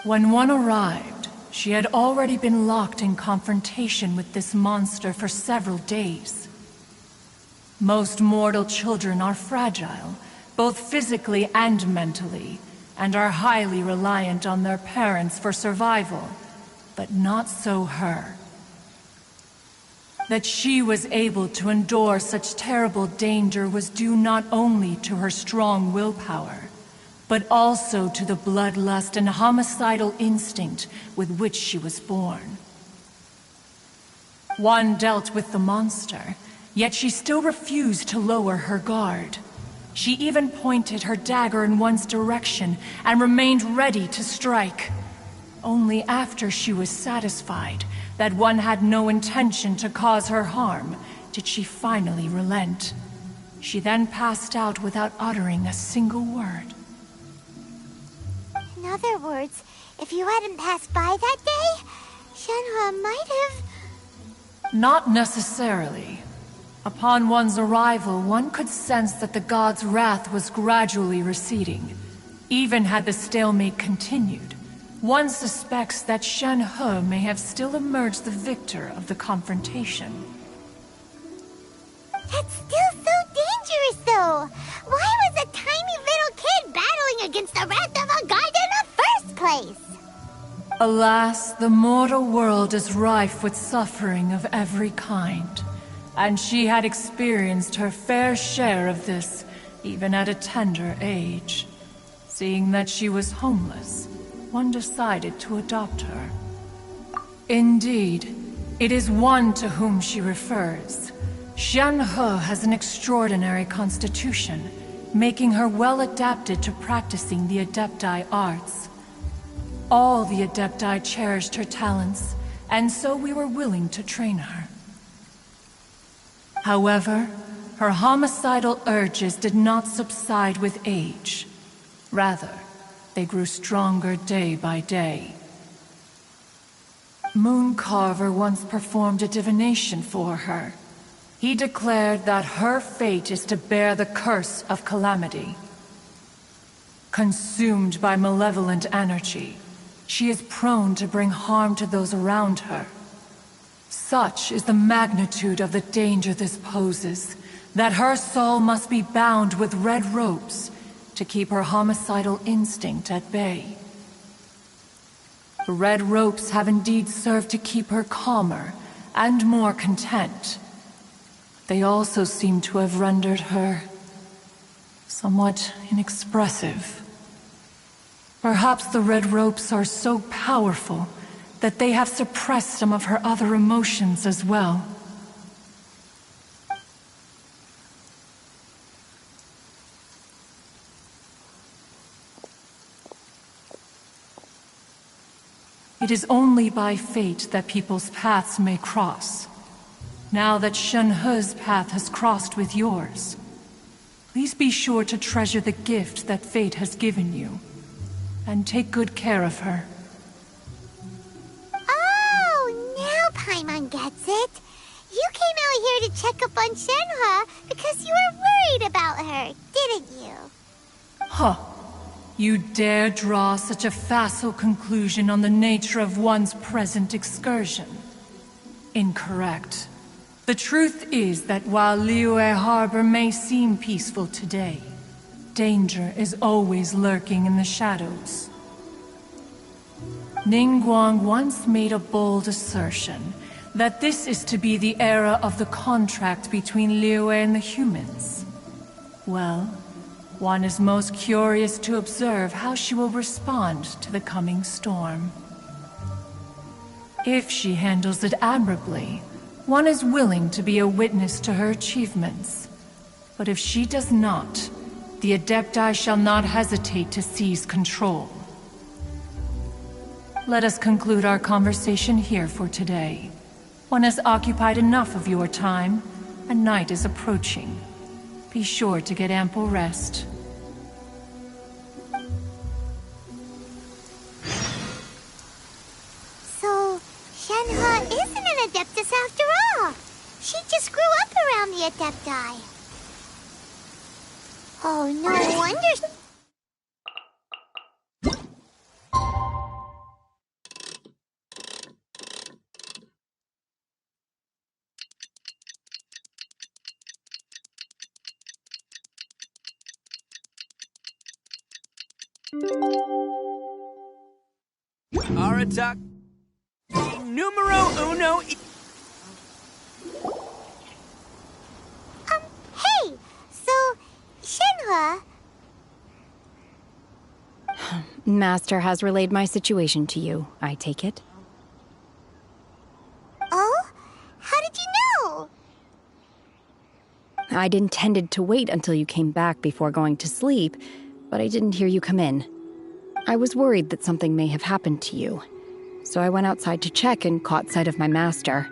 When one arrived, she had already been locked in confrontation with this monster for several days. Most mortal children are fragile, both physically and mentally, and are highly reliant on their parents for survival. But not so her. That she was able to endure such terrible danger was due not only to her strong willpower, but also to the bloodlust and homicidal instinct with which she was born. One dealt with the monster, yet she still refused to lower her guard. She even pointed her dagger in one's direction and remained ready to strike. Only after she was satisfied that one had no intention to cause her harm did she finally relent. She then passed out without uttering a single word.
In other words, if you hadn't passed by that day, Shenhe might have...
Not necessarily. Upon one's arrival, one could sense that the god's wrath was gradually receding. Even had the stalemate continued, one suspects that Shenhe may have still emerged the victor of the confrontation.
That's still so dangerous, though! Why was a tiny little kid battling against the wrath of a god in the first place?
Alas, the mortal world is rife with suffering of every kind. And she had experienced her fair share of this, even at a tender age. Seeing that she was homeless, one decided to adopt her. Indeed, it is one to whom she refers. Shenhe has an extraordinary constitution, making her well adapted to practicing the Adepti arts. All the Adepti cherished her talents, and so we were willing to train her. However, her homicidal urges did not subside with age. Rather, they grew stronger day by day. Mooncarver once performed a divination for her. He declared that her fate is to bear the curse of calamity. Consumed by malevolent energy, she is prone to bring harm to those around her. Such is the magnitude of the danger this poses, that her soul must be bound with red ropes to keep her homicidal instinct at bay. The red ropes have indeed served to keep her calmer and more content. They also seem to have rendered her somewhat inexpressive. Perhaps the red ropes are so powerful that they have suppressed some of her other emotions as well. It is only by fate that people's paths may cross. Now that Shenhe's path has crossed with yours, please be sure to treasure the gift that fate has given you, and take good care of her.
Oh, now Paimon gets it. You came out here to check up on Shenhe because you were worried about her, didn't you?
Huh. You dare draw such a facile conclusion on the nature of one's present excursion? Incorrect. The truth is that while Liyue Harbor may seem peaceful today, danger is always lurking in the shadows. Ningguang once made a bold assertion that this is to be the era of the contract between Liyue and the humans. Well, one is most curious to observe how she will respond to the coming storm. If she handles it admirably, one is willing to be a witness to her achievements. But if she does not, the Adepti shall not hesitate to seize control. Let us conclude our conversation here for today. One has occupied enough of your time, and night is approaching. Be sure to get ample rest.
So, Shenhe isn't an Adeptus after all. She just grew up around the Adepti. Oh, no wonder...
Aratak. Numero uno.
Hey! So, Shenhua...
Master has relayed my situation to you, I take it.
Oh? How did you know?
I'd intended to wait until you came back before going to sleep, but I didn't hear you come in. I was worried that something may have happened to you, so I went outside to check and caught sight of my master.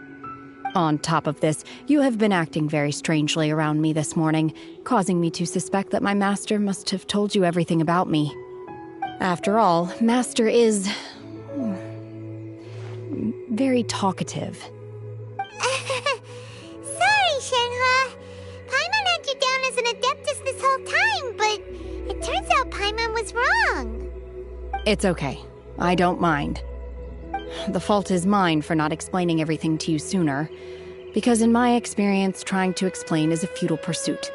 On top of this, you have been acting very strangely around me this morning, causing me to suspect that my master must have told you everything about me. After all, Master is... very talkative.
Sorry, Shenhua. Paimon had you down as an Adeptus this whole time, but it turns out Paimon was wrong.
It's okay. I don't mind. The fault is mine for not explaining everything to you sooner, because in my experience, trying to explain is a futile pursuit.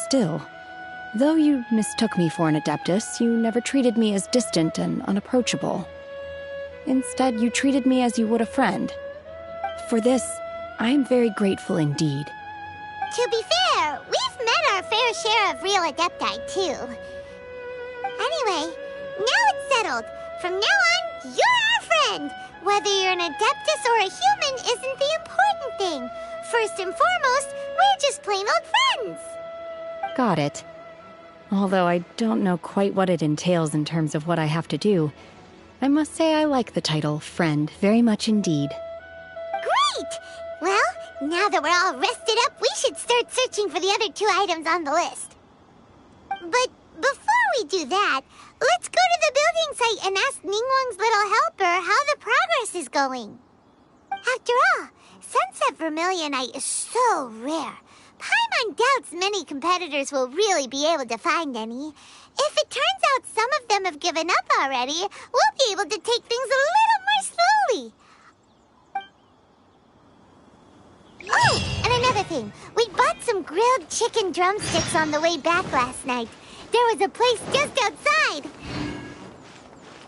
Still, though you mistook me for an Adeptus, you never treated me as distant and unapproachable. Instead, you treated me as you would a friend. For this, I am very grateful indeed.
To be fair, we've met our fair share of real Adepti, too. Anyway, now it's settled. From now on, you're our friend. Whether you're an Adeptus or a human isn't the important thing. First and foremost, we're just plain old friends.
Got it. Although I don't know quite what it entails in terms of what I have to do, I must say I like the title Friend very much indeed.
Great! Well, now that we're all rested up, we should start searching for the other 2 items on the list. But before we do that, let's go to the building site and ask Ningguang's little helper how the progress is going. After all, Sunset Vermilionite is so rare. Paimon doubts many competitors will really be able to find any. If it turns out some of them have given up already, we'll be able to take things a little more slowly. Oh, and another thing. We bought some grilled chicken drumsticks on the way back last night. There was a place just outside.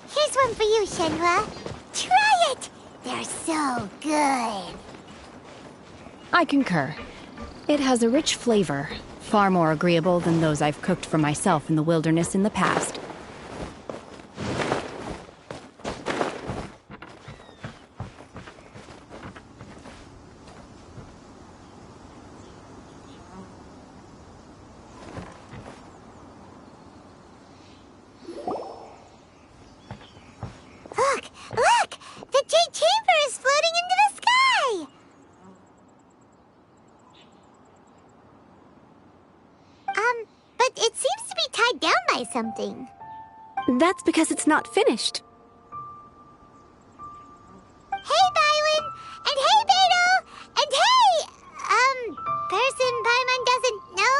Here's one for you, Shenhua. Try it! They're so good.
I concur. It has a rich flavor, far more agreeable than those I've cooked for myself in the wilderness in the past.
Look! The Jade Chamber is floating into the sky! But it seems to be tied down by something.
That's because it's not finished.
Hey, Bywin! And hey, Beto! And hey! Person Paimon doesn't know?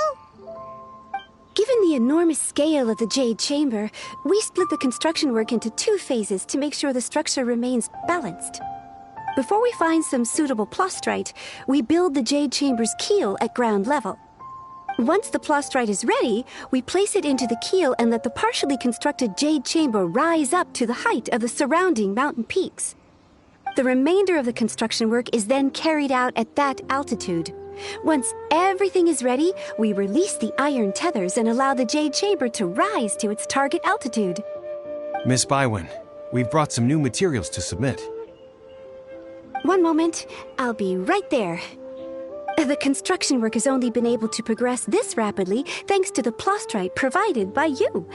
Given the enormous scale of the Jade Chamber, we split the construction work into 2 phases to make sure the structure remains balanced. Before we find some suitable plastrite, we build the Jade Chamber's keel at ground level. Once the plastrite is ready, we place it into the keel and let the partially constructed Jade Chamber rise up to the height of the surrounding mountain peaks. The remainder of the construction work is then carried out at that altitude. Once everything is ready, we release the iron tethers and allow the Jade Chamber to rise to its target altitude.
Miss Bywin, we've brought some new materials to submit.
One moment, I'll be right there. The construction work has only been able to progress this rapidly thanks to the plastrite provided by you.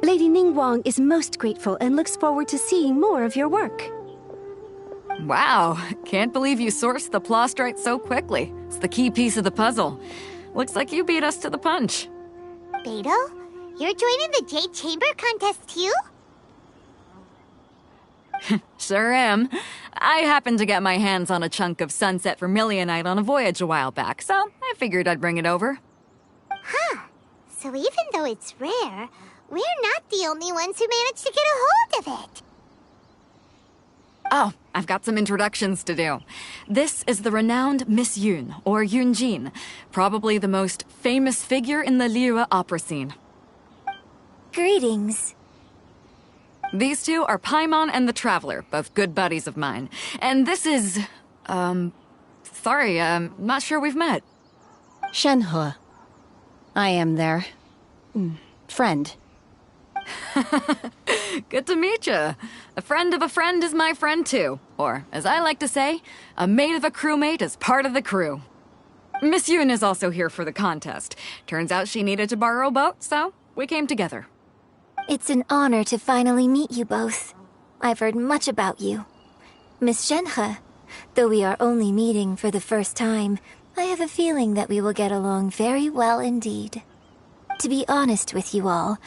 Lady Ningguang is most grateful and looks forward to seeing more of your work.
Wow, can't believe you sourced the plastrite so quickly. It's the key piece of the puzzle. Looks like you beat us to the punch.
Beto, you're joining the Jade Chamber contest too?
Sure am. I happened to get my hands on a chunk of Sunset Vermilionite on a voyage a while back, so I figured I'd bring it over.
Huh. So even though it's rare, we're not the only ones who managed to get a hold of it.
Oh, I've got some introductions to do. This is the renowned Miss Yun, or Yunjin, probably the most famous figure in the Liyue opera scene.
Good Greetings.
These two are Paimon and the Traveler, both good buddies of mine. And this is... sorry, not sure we've met.
Shenhe. I am their... friend.
Good to meet you. A friend of a friend is my friend too. Or, as I like to say, a mate of a crewmate is part of the crew. Miss Yoon is also here for the contest. Turns out she needed to borrow a boat, so we came together.
It's an honor to finally meet you both. I've heard much about you. Miss Shenhe, though we are only meeting for the first time, I have a feeling that we will get along very well indeed. To be honest with you all,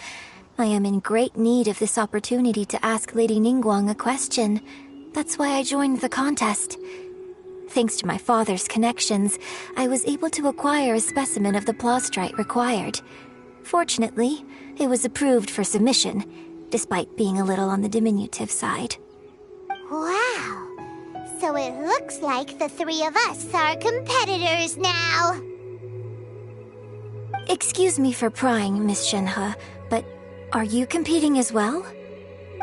I am in great need of this opportunity to ask Lady Ningguang a question. That's why I joined the contest. Thanks to my father's connections, I was able to acquire a specimen of the plastrite required. Fortunately, it was approved for submission, despite being a little on the diminutive side.
Wow. So it looks like the three of us are competitors now.
Excuse me for prying, Miss Shenhe, but are you competing as well?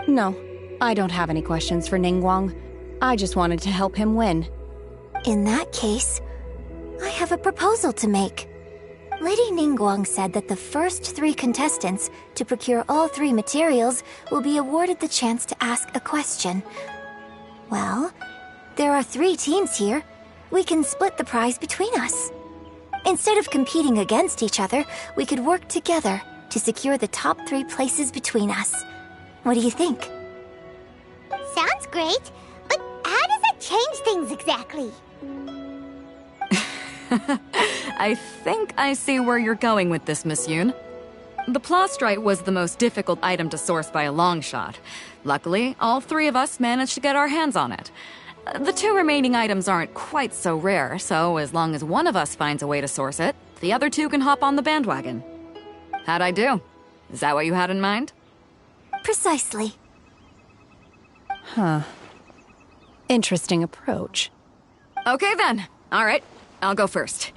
No, I don't have any questions for Ningguang. I just wanted to help him win.
In that case, I have a proposal to make. Lady Ningguang said that the first 3 contestants to procure all 3 materials will be awarded the chance to ask a question. Well, there are 3 teams here. We can split the prize between us. Instead of competing against each other, we could work together to secure the top 3 places between us. What do you think?
Sounds great, but how does that change things exactly?
I think I see where you're going with this, Miss Yoon. The plastrite was the most difficult item to source by a long shot. Luckily, all 3 of us managed to get our hands on it. The 2 remaining items aren't quite so rare, so as long as one of us finds a way to source it, the other 2 can hop on the bandwagon. How'd I do? Is that what you had in mind?
Precisely.
Huh. Interesting approach.
Okay then. All right. I'll go first.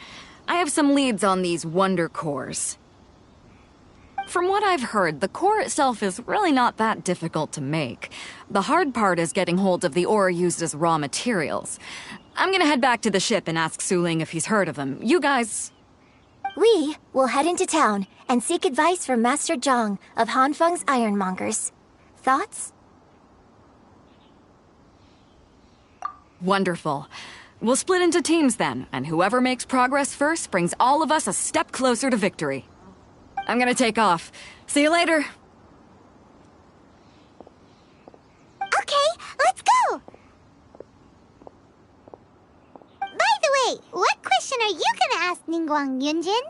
I have some leads on these wonder cores. From what I've heard, the core itself is really not that difficult to make. The hard part is getting hold of the ore used as raw materials. I'm gonna head back to the ship and ask Su Ling if he's heard of them. You guys...
We will head into town and seek advice from Master Zhang of Hanfeng's Ironmongers. Thoughts?
Wonderful. We'll split into teams then, and whoever makes progress first brings all of us a step closer to victory. I'm gonna take off. See you later.
Okay, let's go! By the way, what question are you gonna ask Ningguang, Yunjin?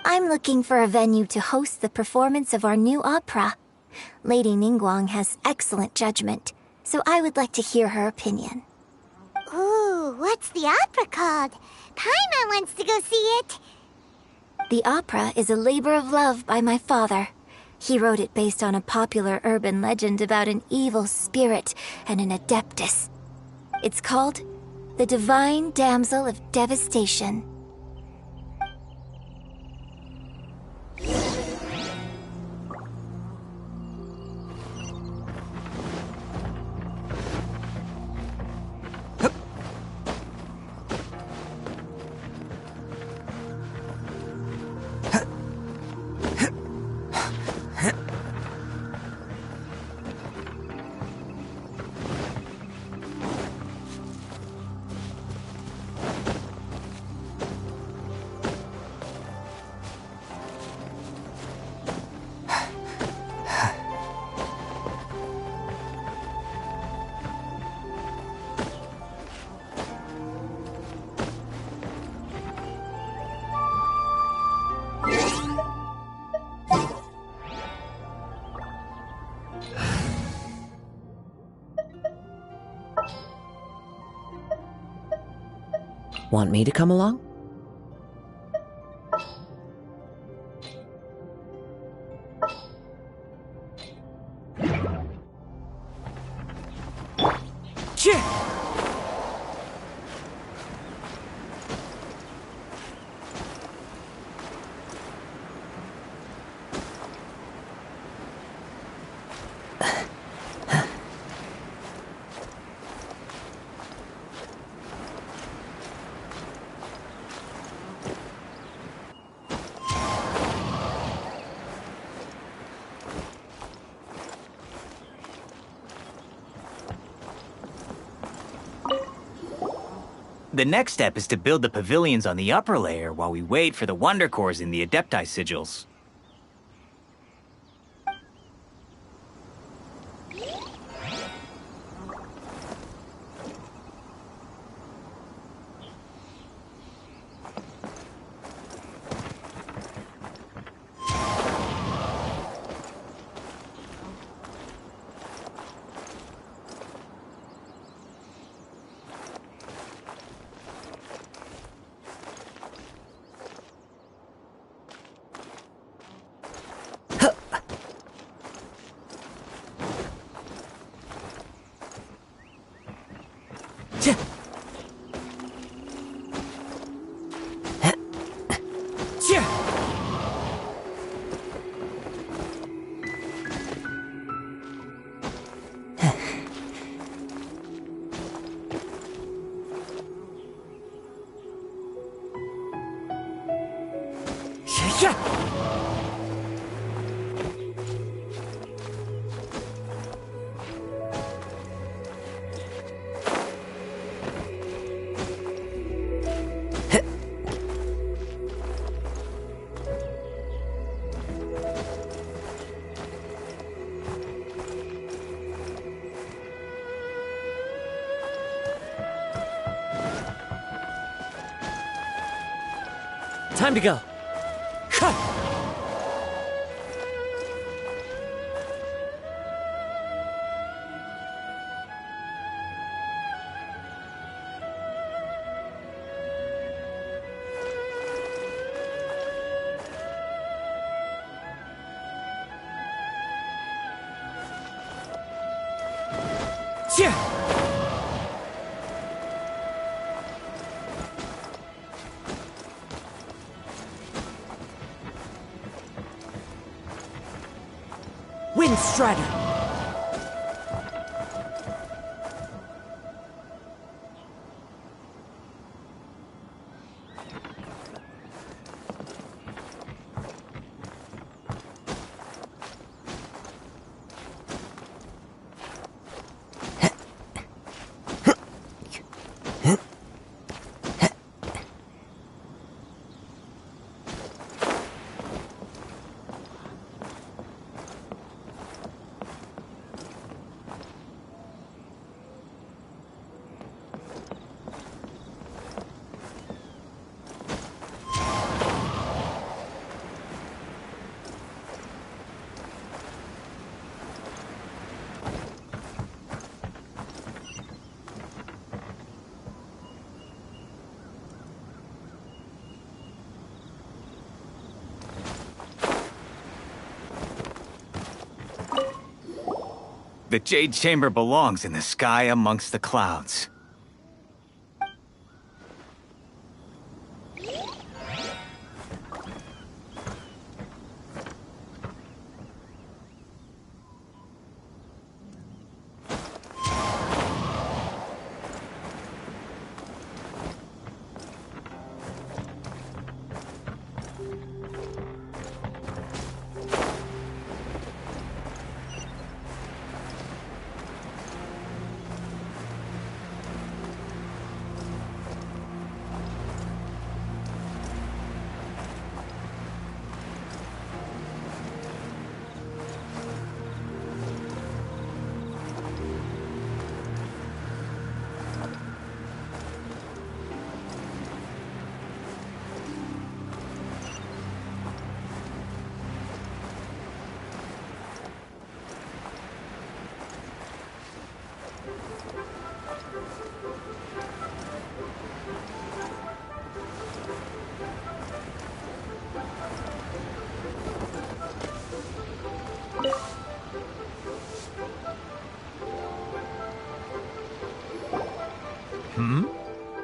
I'm looking for a venue to host the performance of our new opera. Lady Ningguang has excellent judgment, so I would like to hear her opinion.
Ooh, what's the opera called? Paimon wants to go see it.
The opera is a labor of love by my father. He wrote it based on a popular urban legend about an evil spirit and an adeptus. It's called The Divine Damsel of Devastation.
Want me to come along?
The next step is to build the pavilions on the upper layer while we wait for the wonder cores in the adepti sigils.
Time to go.
Wind Strider!
The Jade Chamber belongs in the sky amongst the clouds.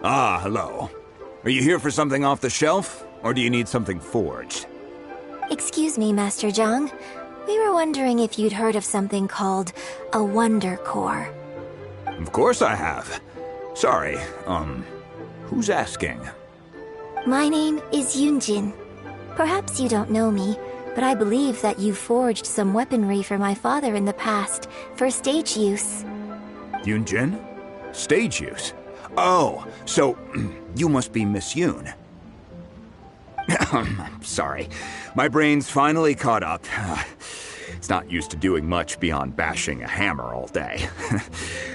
Ah, hello. Are you here for something off the shelf, or do you need something forged?
Excuse me, Master Zhang. We were wondering if you'd heard of something called a Wonder Core.
Of course I have. Sorry, who's asking?
My name is Yunjin. Perhaps you don't know me, but I believe that you forged some weaponry for my father in the past, for stage use.
Yunjin? Stage use? Oh, so you must be Miss Yoon. Sorry. My brain's finally caught up. It's not used to doing much beyond bashing a hammer all day.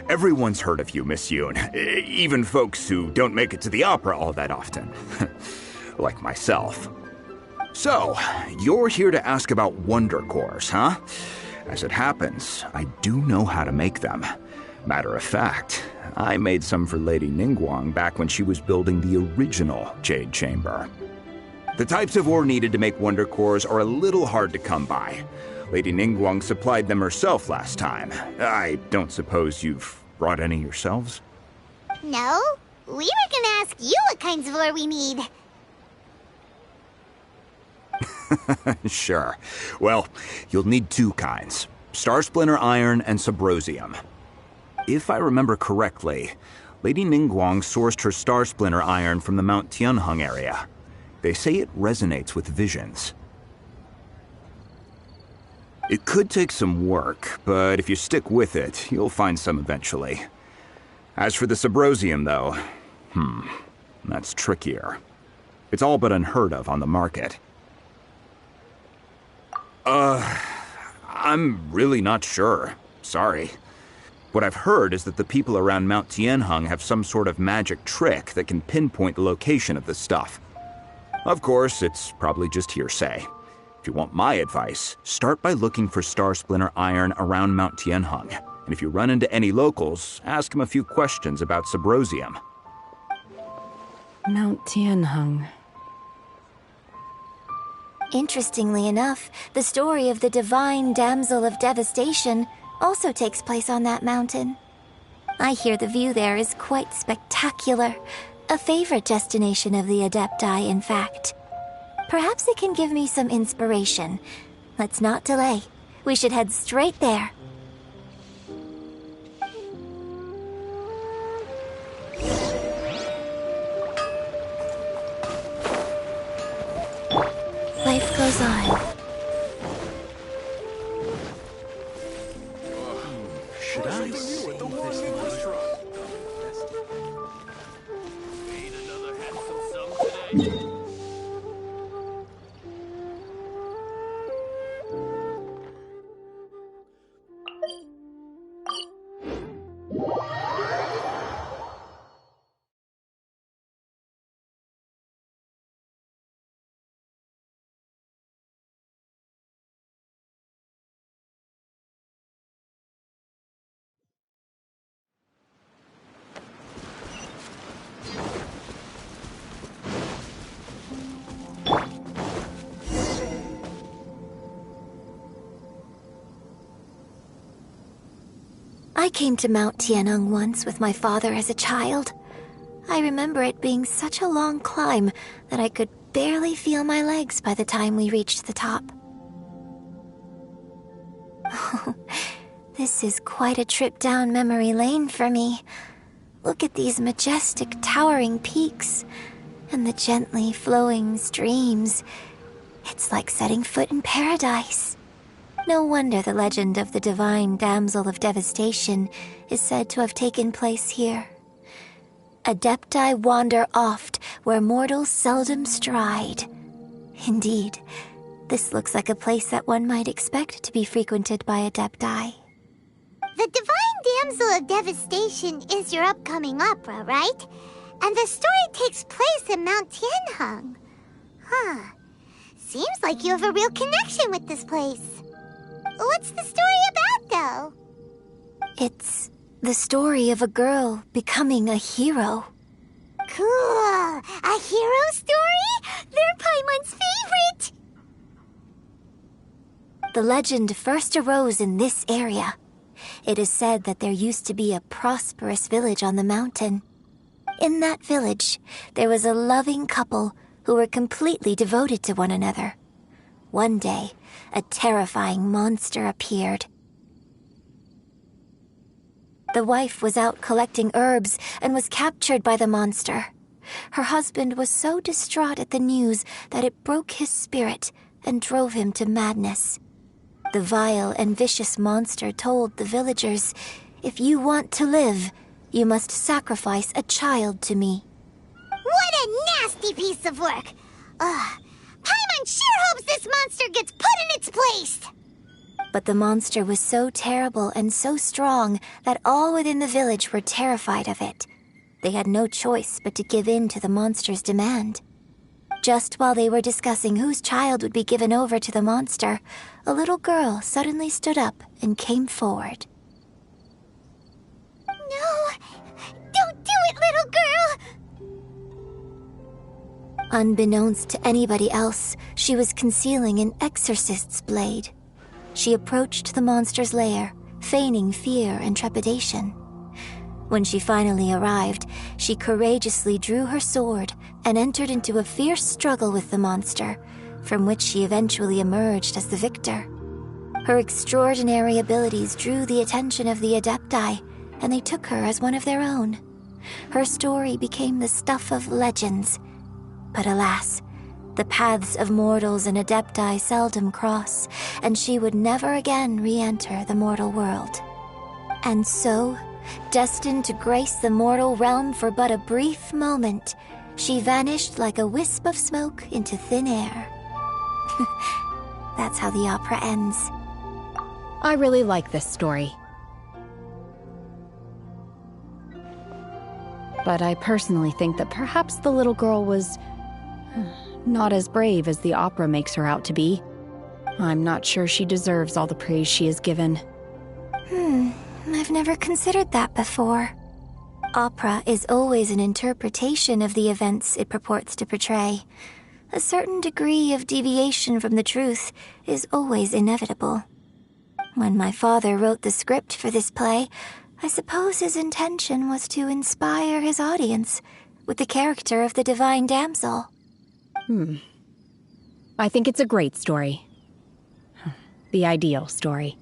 Everyone's heard of you, Miss Yoon. Even folks who don't make it to the opera all that often. Like myself. So, you're here to ask about Wonder Cores, huh? As it happens, I do know how to make them. Matter of fact, I made some for Lady Ningguang back when she was building the original Jade Chamber. The types of ore needed to make Wonder Cores are a little hard to come by. Lady Ningguang supplied them herself last time. I don't suppose you've brought any yourselves?
No, we were gonna ask you what kinds of ore we need.
Sure. Well, you'll need two kinds. Star Splinter Iron and Subrosium. If I remember correctly, Lady Ningguang sourced her Star Splinter Iron from the Mount Tianheng area. They say it resonates with visions. It could take some work, but if you stick with it, you'll find some eventually. As for the Subrosium, though, that's trickier. It's all but unheard of on the market. I'm really not sure. Sorry. What I've heard is that the people around Mount Tianheng have some sort of magic trick that can pinpoint the location of the stuff. Of course, it's probably just hearsay. If you want my advice, start by looking for Star Splinter Iron around Mount Tianheng. And if you run into any locals, ask them a few questions about Subrosium.
Mount Tianheng.
Interestingly enough, the story of the divine damsel of devastation also takes place on that mountain. I hear the view there is quite spectacular. A favorite destination of the Adepti, in fact. Perhaps it can give me some inspiration. Let's not delay. We should head straight there. Life goes on.
Should I save this monster?
I came to Mount Tianheng once with my father as a child. I remember it being such a long climb that I could barely feel my legs by the time we reached the top. This is quite a trip down memory lane for me. Look at these majestic, towering peaks and the gently flowing streams. It's like setting foot in paradise. No wonder the legend of the divine damsel of devastation is said to have taken place here. Adepti wander oft where mortals seldom stride. Indeed, this looks like a place that one might expect to be frequented by Adepti.
The divine damsel of devastation is your upcoming opera, right? And the story takes place in Mount Tianheng. Huh. Seems like you have a real connection with this place. What's the story about, though?
It's the story of a girl becoming a hero.
Cool! A hero story? They're Paimon's favorite!
The legend first arose in this area. It is said that there used to be a prosperous village on the mountain. In that village, there was a loving couple who were completely devoted to one another. One day, a terrifying monster appeared. The wife was out collecting herbs and was captured by the monster. Her husband was so distraught at the news that it broke his spirit and drove him to madness. The vile and vicious monster told the villagers, "If you want to live,
You must sacrifice a child to me. What a nasty piece of work! Paimon sure hopes this monster gets put in its place! But the monster was so terrible and so strong that all within the village were terrified of it. They had no choice but to give in to the monster's demand. Just while they were discussing whose child would be given over to the monster, a little girl suddenly stood up and came forward. No! Don't do it, little girl! Unbeknownst to anybody else, she was concealing an exorcist's blade. She approached the monster's lair, feigning fear and trepidation. When she finally arrived, she courageously drew her sword and entered into a fierce struggle with the monster, from which she eventually emerged as the victor. Her extraordinary abilities drew the attention of the Adepti, and they took her as one of their own. Her story became the stuff of legends. But alas, the paths of mortals and Adepti seldom cross, and she would never again re-enter the mortal world. And so, destined to grace the mortal realm for but a brief moment, she vanished like a wisp of smoke into thin air. That's how the opera ends.
I really like this story. But I personally think that perhaps the little girl was not as brave as the opera makes her out to be. I'm not sure she deserves all the praise she is given.
I've never considered that before. Opera is always an interpretation of the events it purports to portray. A certain degree of deviation from the truth is always inevitable. When my father wrote the script for this play, I suppose his intention was to inspire his audience with the character of the divine damsel.
I think it's a great story. The ideal story.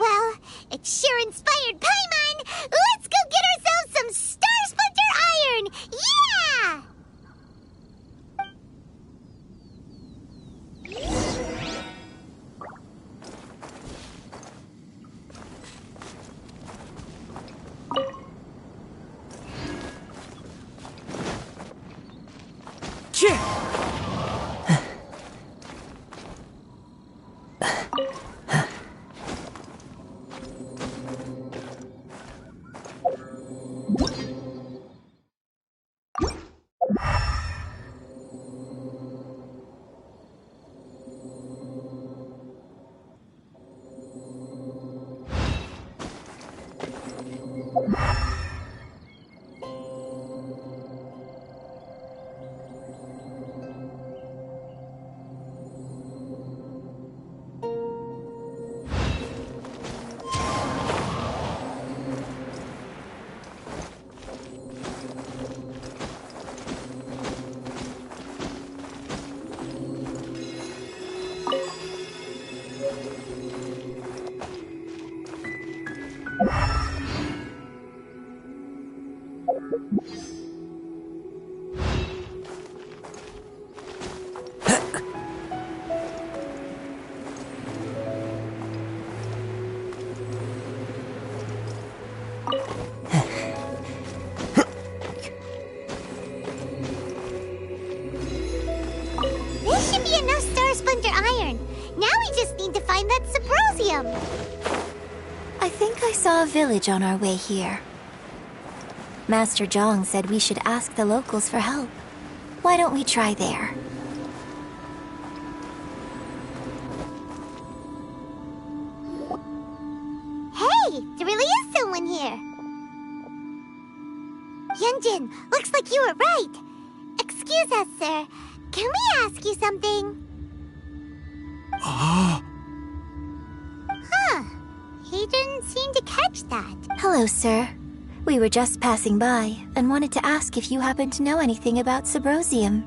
Well, it sure inspired Paimon! Let's go get ourselves some Star Splinter Iron! Yeah! This should be enough Star Splinter Iron. Now we just need to find that Subrosium. I think I saw a village on our way here. Master Zhang said we should ask the locals for help. Why don't we try there? Hey, there really is someone here. Yunjin, looks like you were right. Excuse us, sir. Can we ask you something? Huh. He didn't seem to catch that. Hello, sir. We were just passing by and wanted to ask if you happen to know anything about Subrosium.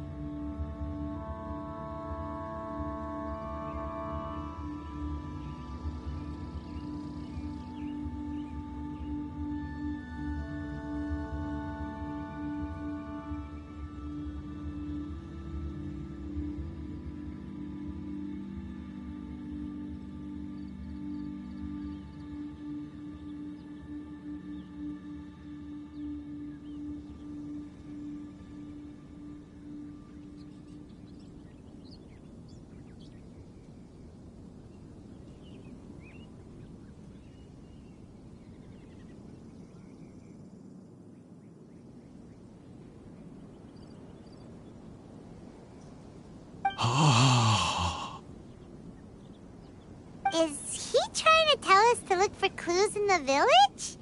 clues in the village?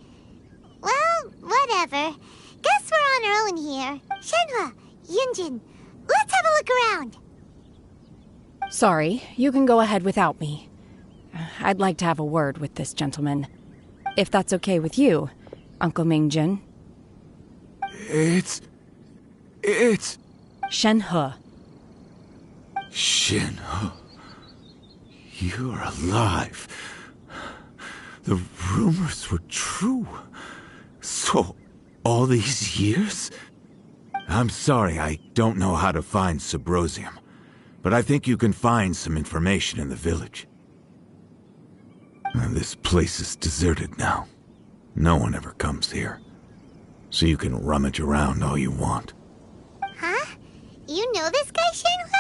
Well, whatever. Guess we're on our own here. Shenhua, Yunjin, let's have a look around.
Sorry, you can go ahead without me. I'd like to have a word with this gentleman. If that's okay with you, Uncle Mingjin.
It's...
Shenhe.
Shenhe. You're alive. The rumors were true. So, all these years? I'm sorry, I don't know how to find Subrosium, but I think you can find some information in the village. And this place is deserted now. No one ever comes here. So you can rummage around all you want.
Huh? You know this guy, Shenhua?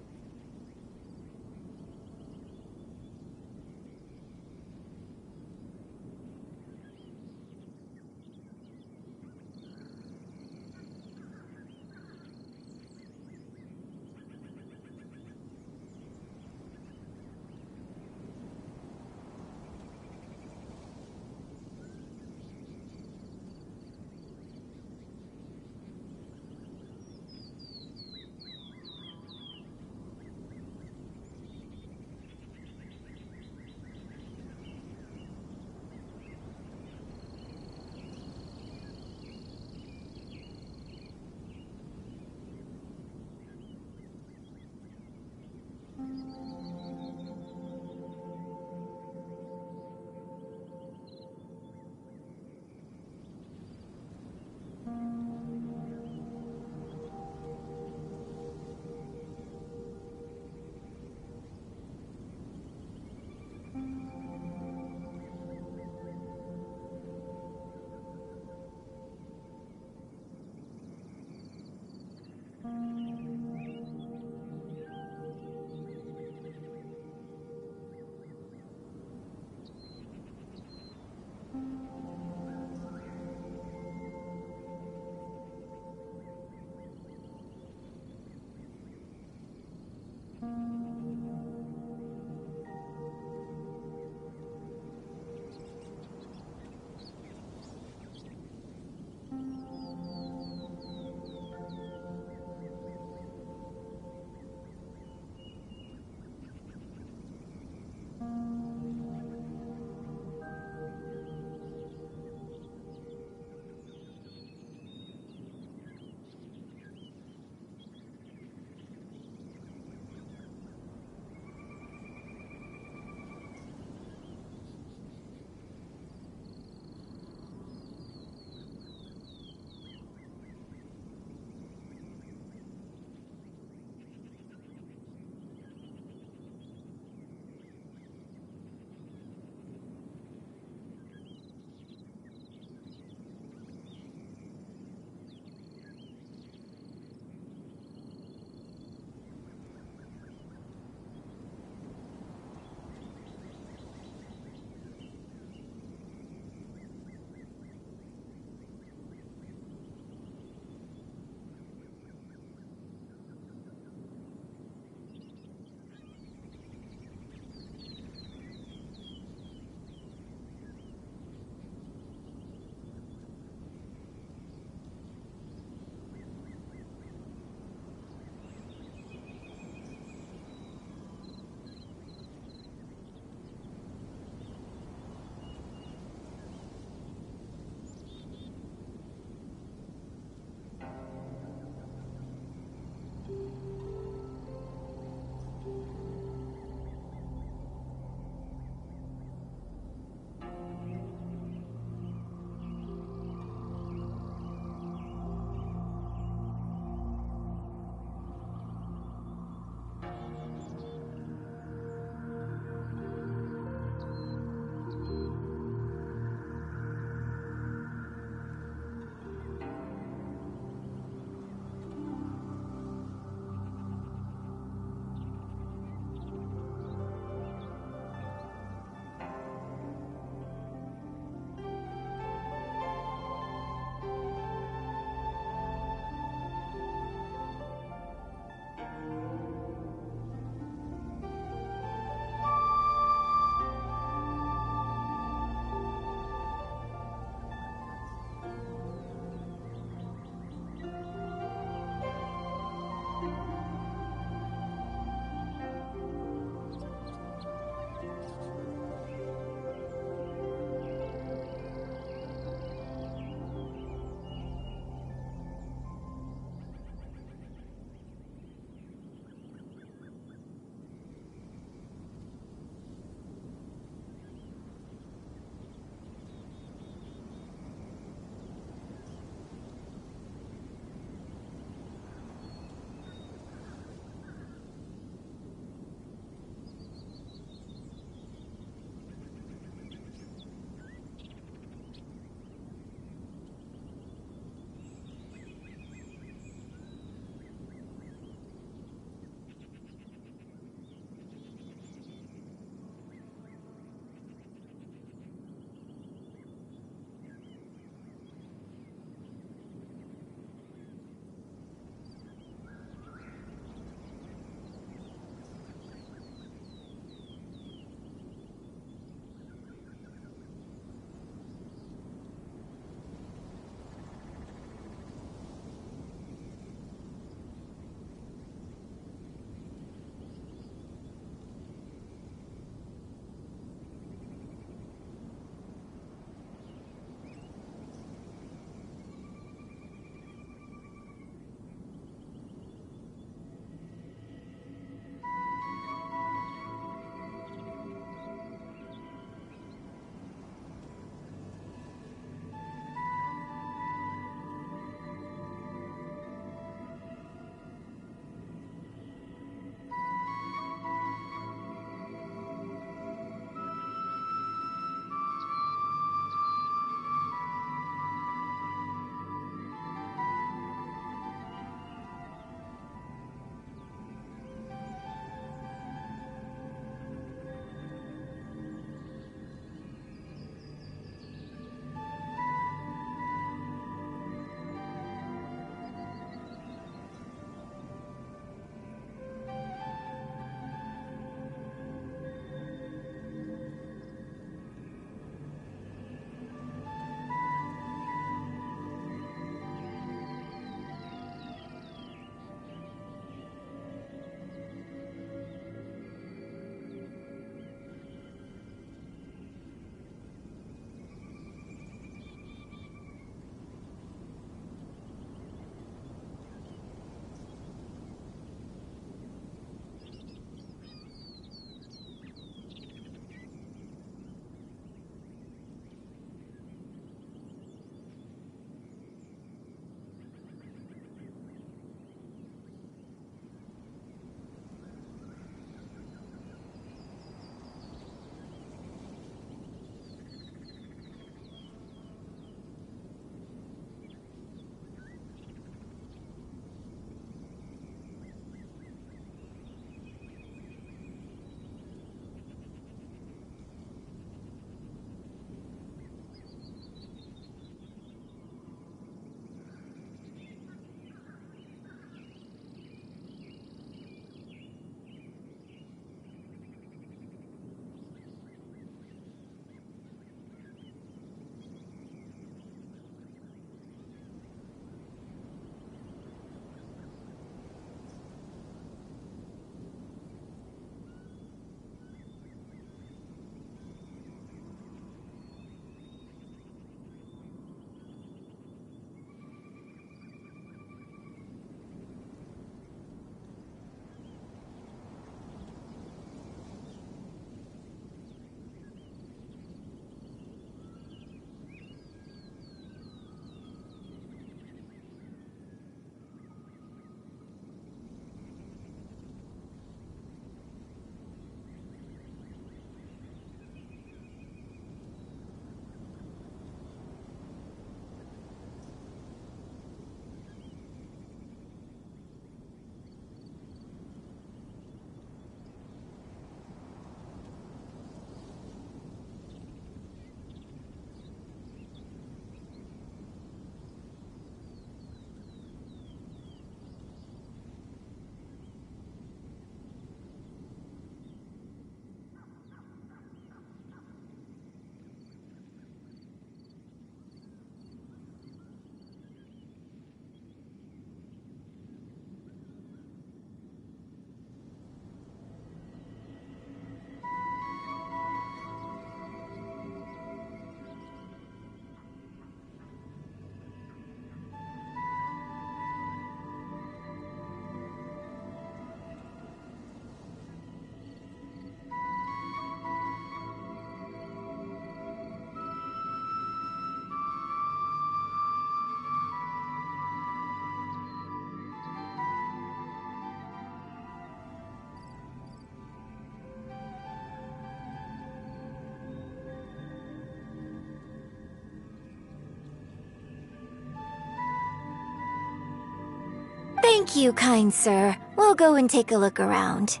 Thank you, kind sir. We'll go and take a look around.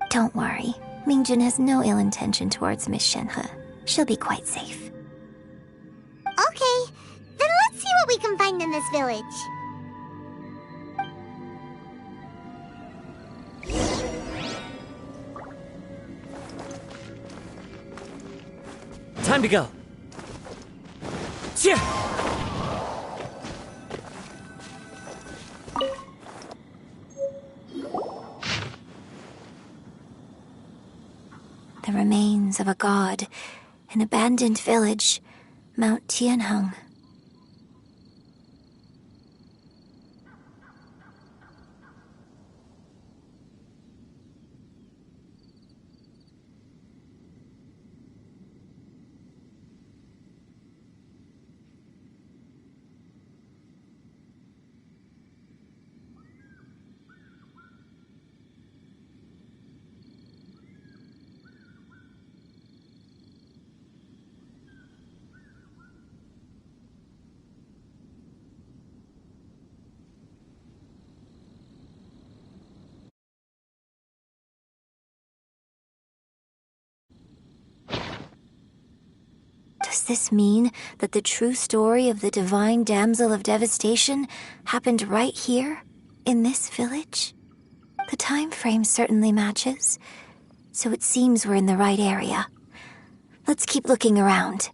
Don't worry. Mingjun has no ill intention towards Miss Shenhe. She'll be quite safe. Okay, then let's see what we can find in this village.
Time to go. Chia!
The remains of a god, an abandoned village, Mount Tianheng. Does this mean that the true story of the divine damsel of devastation happened right here, in this village? The time frame certainly matches, so it seems we're in the right area. Let's keep looking around.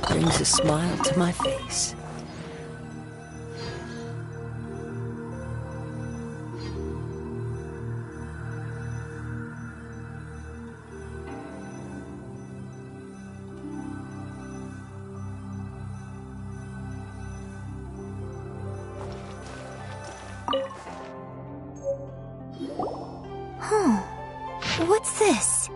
Brings a smile to my face.
What's this?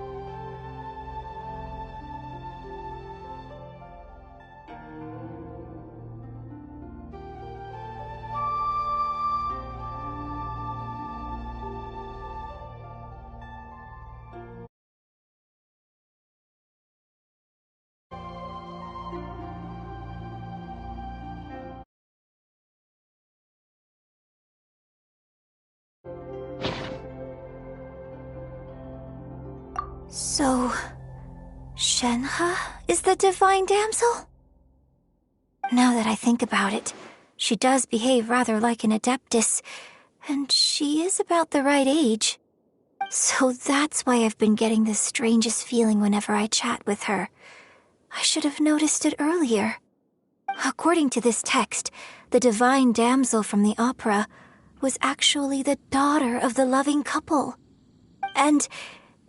So, Shenhe is the divine damsel? Now that I think about it, she does behave rather like an adeptus, and she is about the right age. So that's why I've been getting the strangest feeling whenever I chat with her. I should have noticed it earlier. According to this text, the divine damsel from the opera was actually the daughter of the loving couple. And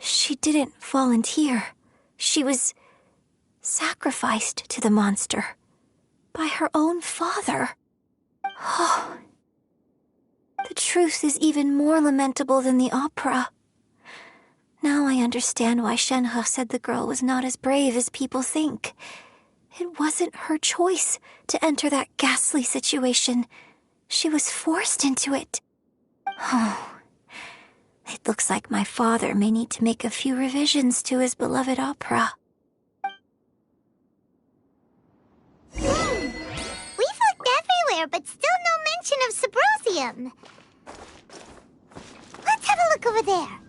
she didn't volunteer. She was sacrificed to the monster by her own father. Oh, the truth is even more lamentable than the opera. Now I understand why Shenhe said the girl was not as brave as people think. It wasn't her choice to enter that ghastly situation. She was forced into it. Oh, it looks like my father may need to make a few revisions to his beloved opera. We've looked everywhere, but still no mention of Subrosium. Let's have a look over there.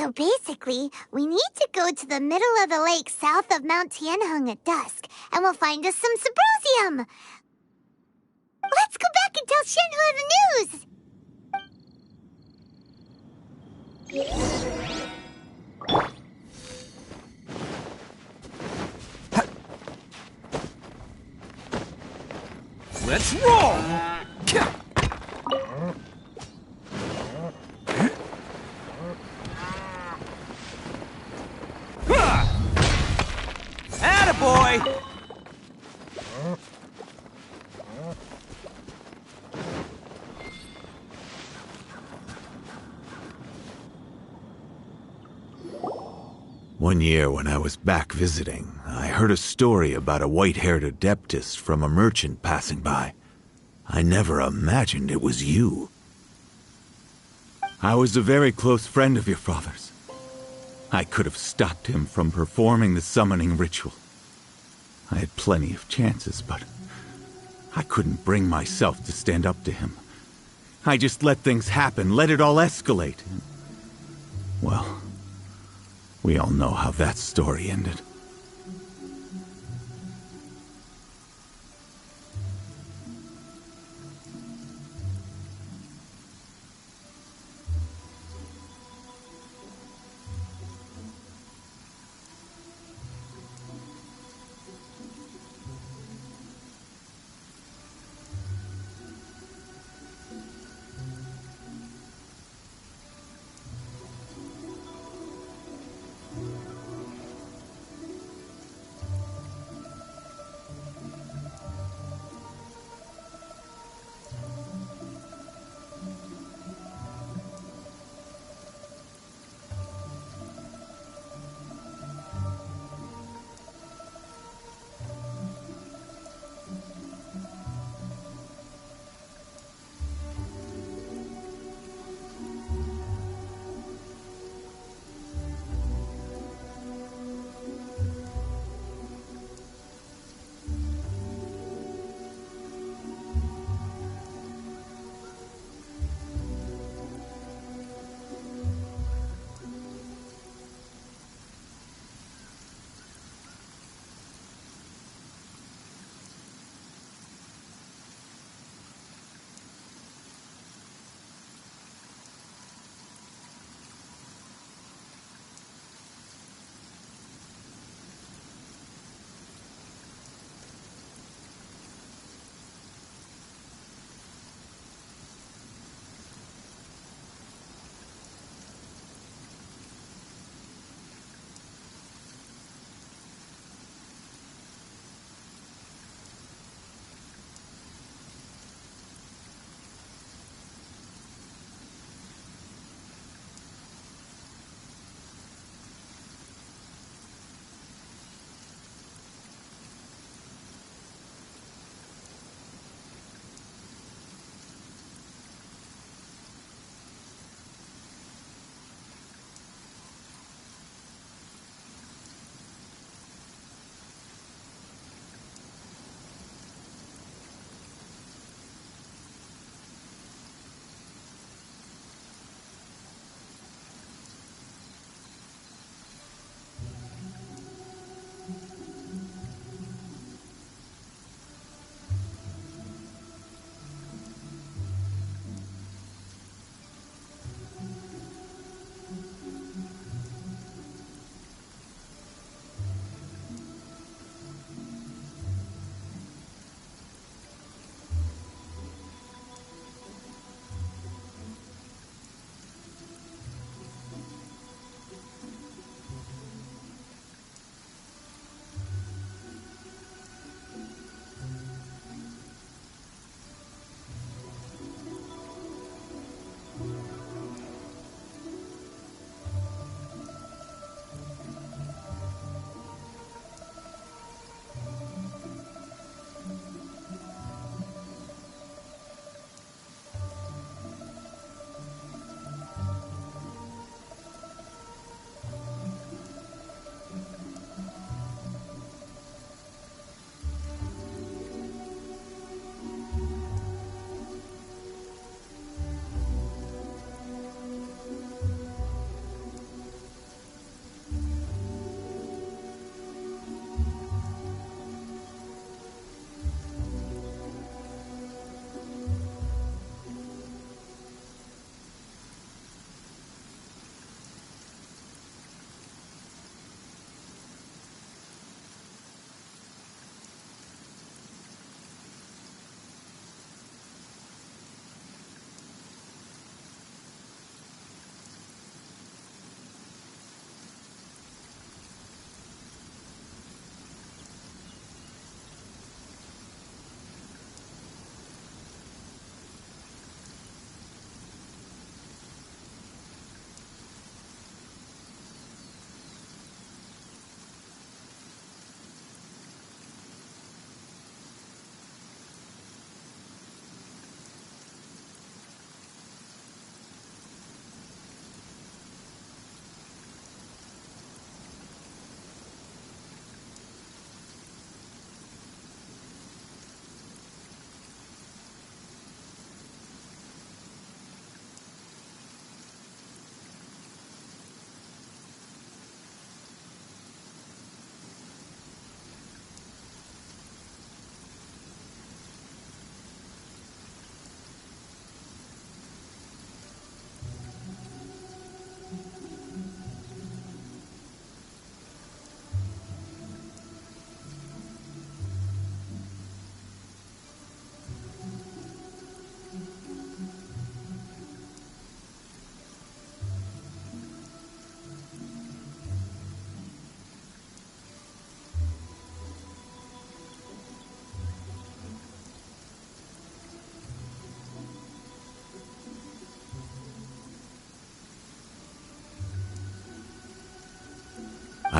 So basically, we need to go to the middle of the lake south of Mount Tianheng at dusk, and we'll find us some Symposium! Let's go back and tell Shenhua the news!
Let's roll! Attaboy!
One year when I was back visiting, I heard a story about a white-haired adeptus from a merchant passing by. I never imagined it was you. I was a very close friend of your father's. I could have stopped him from performing the summoning ritual. I had plenty of chances, but I couldn't bring myself to stand up to him. I just let things happen, let it all escalate. Well, we all know how that story ended.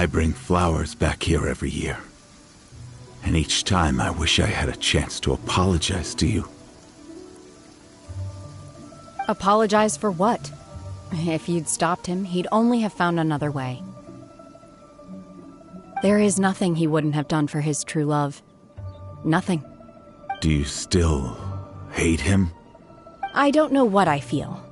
I bring flowers back here every year. And each time I wish I had a chance to apologize to you.
Apologize for what? If you'd stopped him, he'd only have found another way. There is nothing he wouldn't have done for his true love. Nothing.
Do you still hate him?
I don't know what I feel.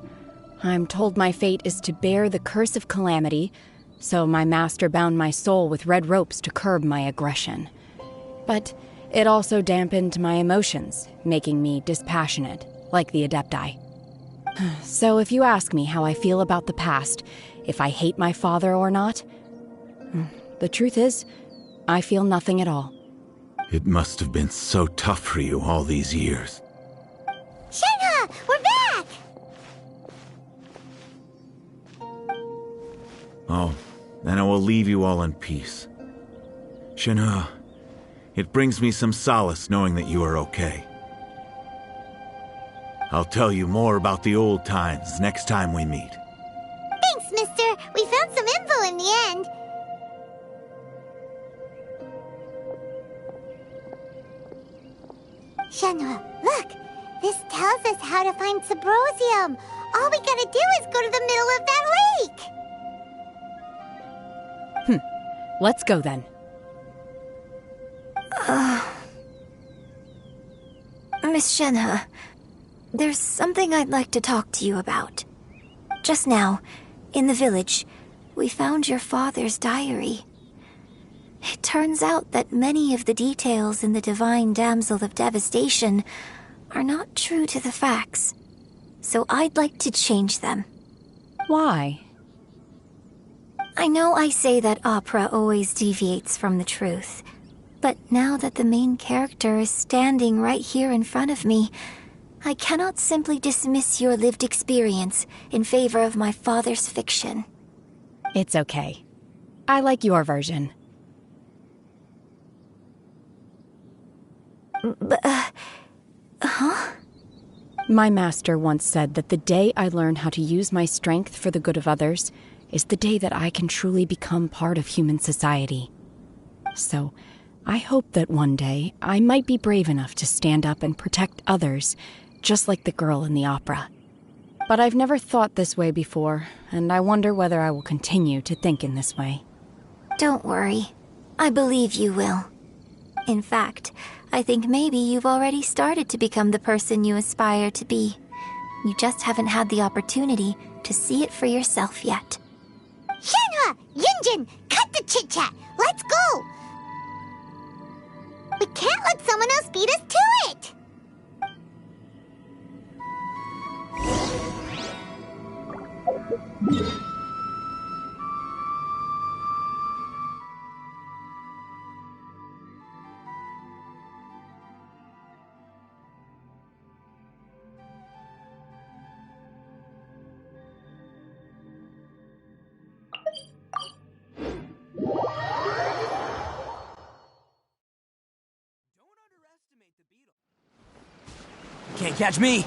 I'm told my fate is to bear the curse of calamity, so my master bound my soul with red ropes to curb my aggression. But it also dampened my emotions, making me dispassionate, like the Adepti. So if you ask me how I feel about the past, if I hate my father or not, the truth is, I feel nothing at all.
It must have been so tough for you all these years.
Shenhe, we're back!
Oh, then I will leave you all in peace. Shenhe, it brings me some solace knowing that you are okay. I'll tell you more about the old times next time we meet.
Thanks, mister. We found some info in the end. Shenhe, look! This tells us how to find Subrosium. All we gotta do is go to the middle of that lake!
Let's go then.
Miss Shenhe, there's something I'd like to talk to you about. Just now, in the village, we found your father's diary. It turns out that many of the details in the Divine Damsel of Devastation are not true to the facts, so I'd like to change them.
Why?
I know I say that opera always deviates from the truth, but now that the main character is standing right here in front of me, I cannot simply dismiss your lived experience in favor of my father's fiction.
It's okay. I like your version.
Huh?
My master once said that the day I learn how to use my strength for the good of others is the day that I can truly become part of human society. So, I hope that one day I might be brave enough to stand up and protect others, just like the girl in the opera. But I've never thought this way before, and I wonder whether I will continue to think in this way.
Don't worry. I believe you will. In fact, I think maybe you've already started to become the person you aspire to be. You just haven't had the opportunity to see it for yourself yet.
Shenhe! Yunjin! Cut the chit-chat! Let's go! We can't let someone else beat us to it!
Can't catch me!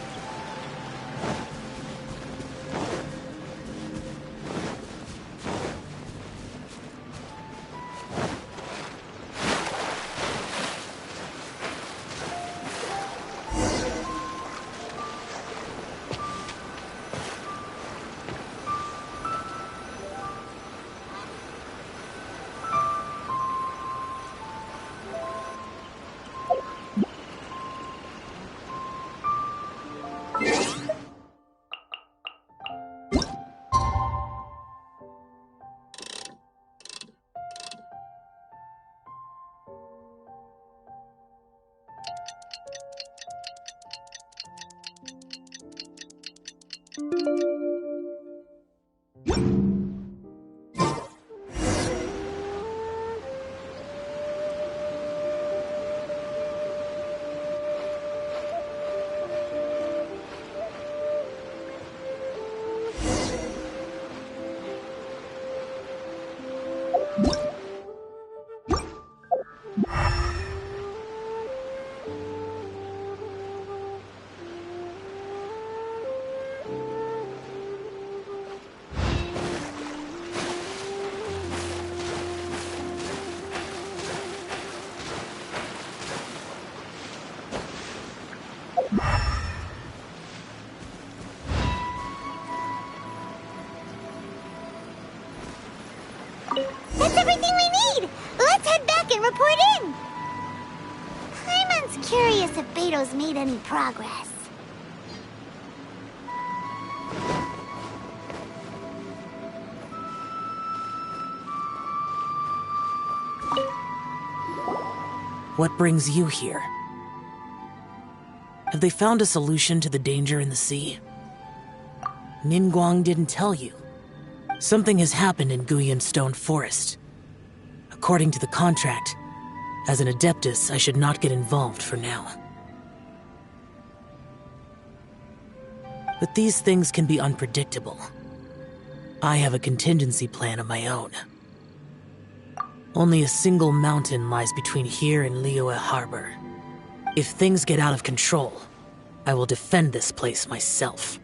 That's everything we need! Let's head back and report in! Paimon's curious if Beto's made any progress.
What brings you here? Have they found a solution to the danger in the sea? Ningguang didn't tell you. Something has happened in Guyan Stone Forest. According to the contract, as an Adeptus, I should not get involved for now. But these things can be unpredictable. I have a contingency plan of my own. Only a single mountain lies between here and Liyue Harbor. If things get out of control, I will defend this place myself.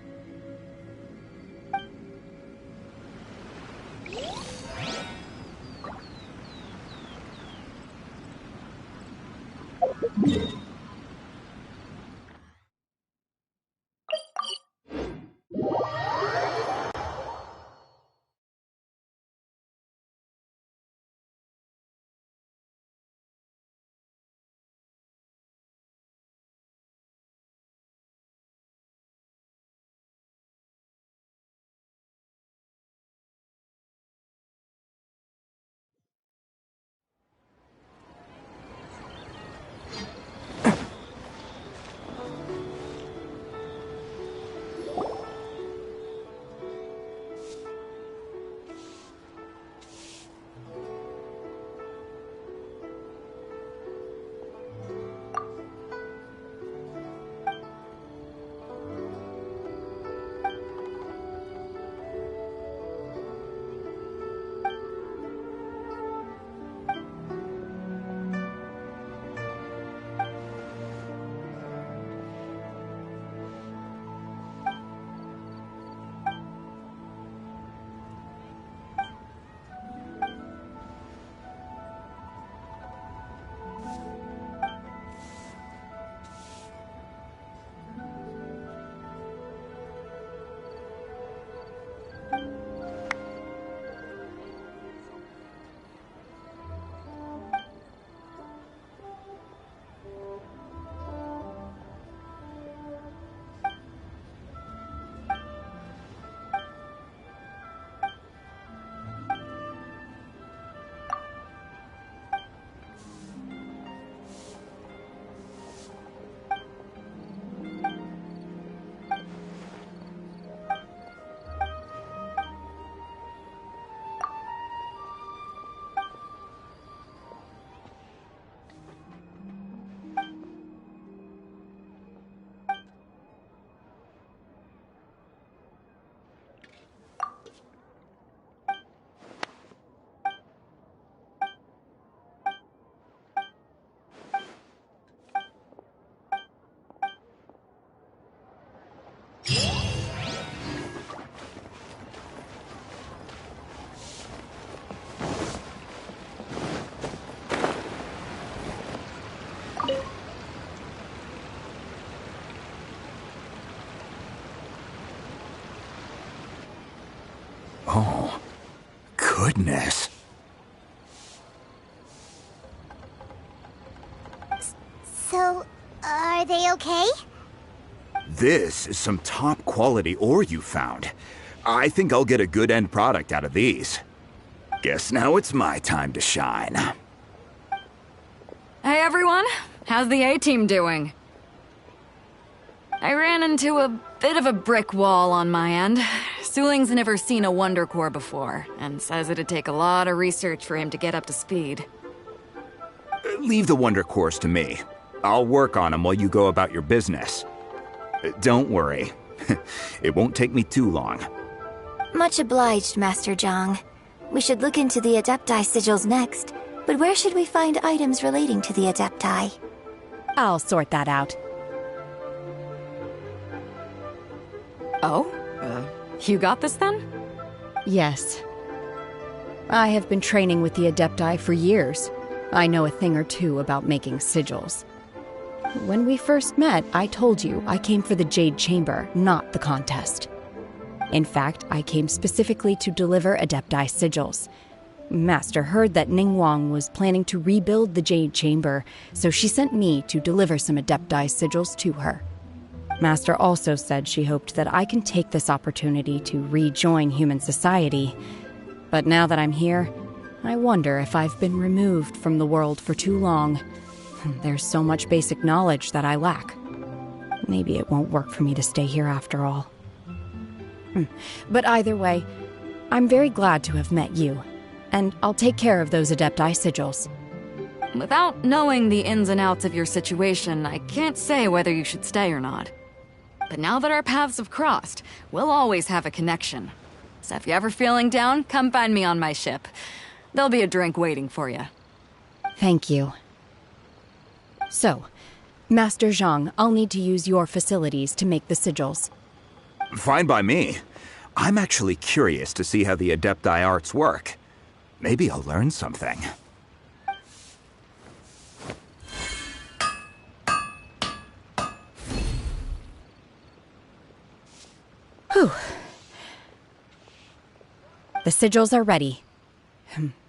Oh, goodness.
So, are they okay?
This is some top quality ore you found. I think I'll get a good end product out of these. Guess now it's my time to shine.
Hey everyone, how's the A-team doing? I ran into a bit of a brick wall on my end. Suling's never seen a Wonder Core before, and says it'd take a lot of research for him to get up to speed.
Leave the Wonder Cores to me. I'll work on them while you go about your business. Don't worry. It won't take me too long.
Much obliged, Master Zhang. We should look into the Adepti sigils next, but where should we find items relating to the Adepti?
I'll sort that out.
Oh? You got this then?
Yes. I have been training with the Adepti for years. I know a thing or two about making sigils. When we first met, I told you I came for the Jade Chamber, not the contest. In fact, I came specifically to deliver Adepti sigils. Master heard that Ningguang was planning to rebuild the Jade Chamber, so she sent me to deliver some Adepti sigils to her. Master also said she hoped that I can take this opportunity to rejoin human society. But now that I'm here, I wonder if I've been removed from the world for too long. There's so much basic knowledge that I lack. Maybe it won't work for me to stay here after all. But either way, I'm very glad to have met you, and I'll take care of those Adepti sigils.
Without knowing the ins and outs of your situation, I can't say whether you should stay or not. But now that our paths have crossed, we'll always have a connection. So if you're ever feeling down, come find me on my ship. There'll be a drink waiting for you.
Thank you. So, Master Zhang, I'll need to use your facilities to make the sigils.
Fine by me. I'm actually curious to see how the Adepti arts work. Maybe I'll learn something.
Whew. The sigils are ready.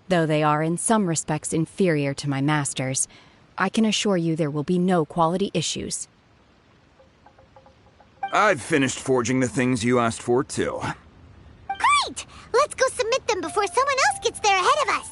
Though they are in some respects inferior to my master's, I can assure you there will be no quality issues.
I've finished forging the things you asked for, too.
Great! Let's go submit them before someone else gets there ahead of us.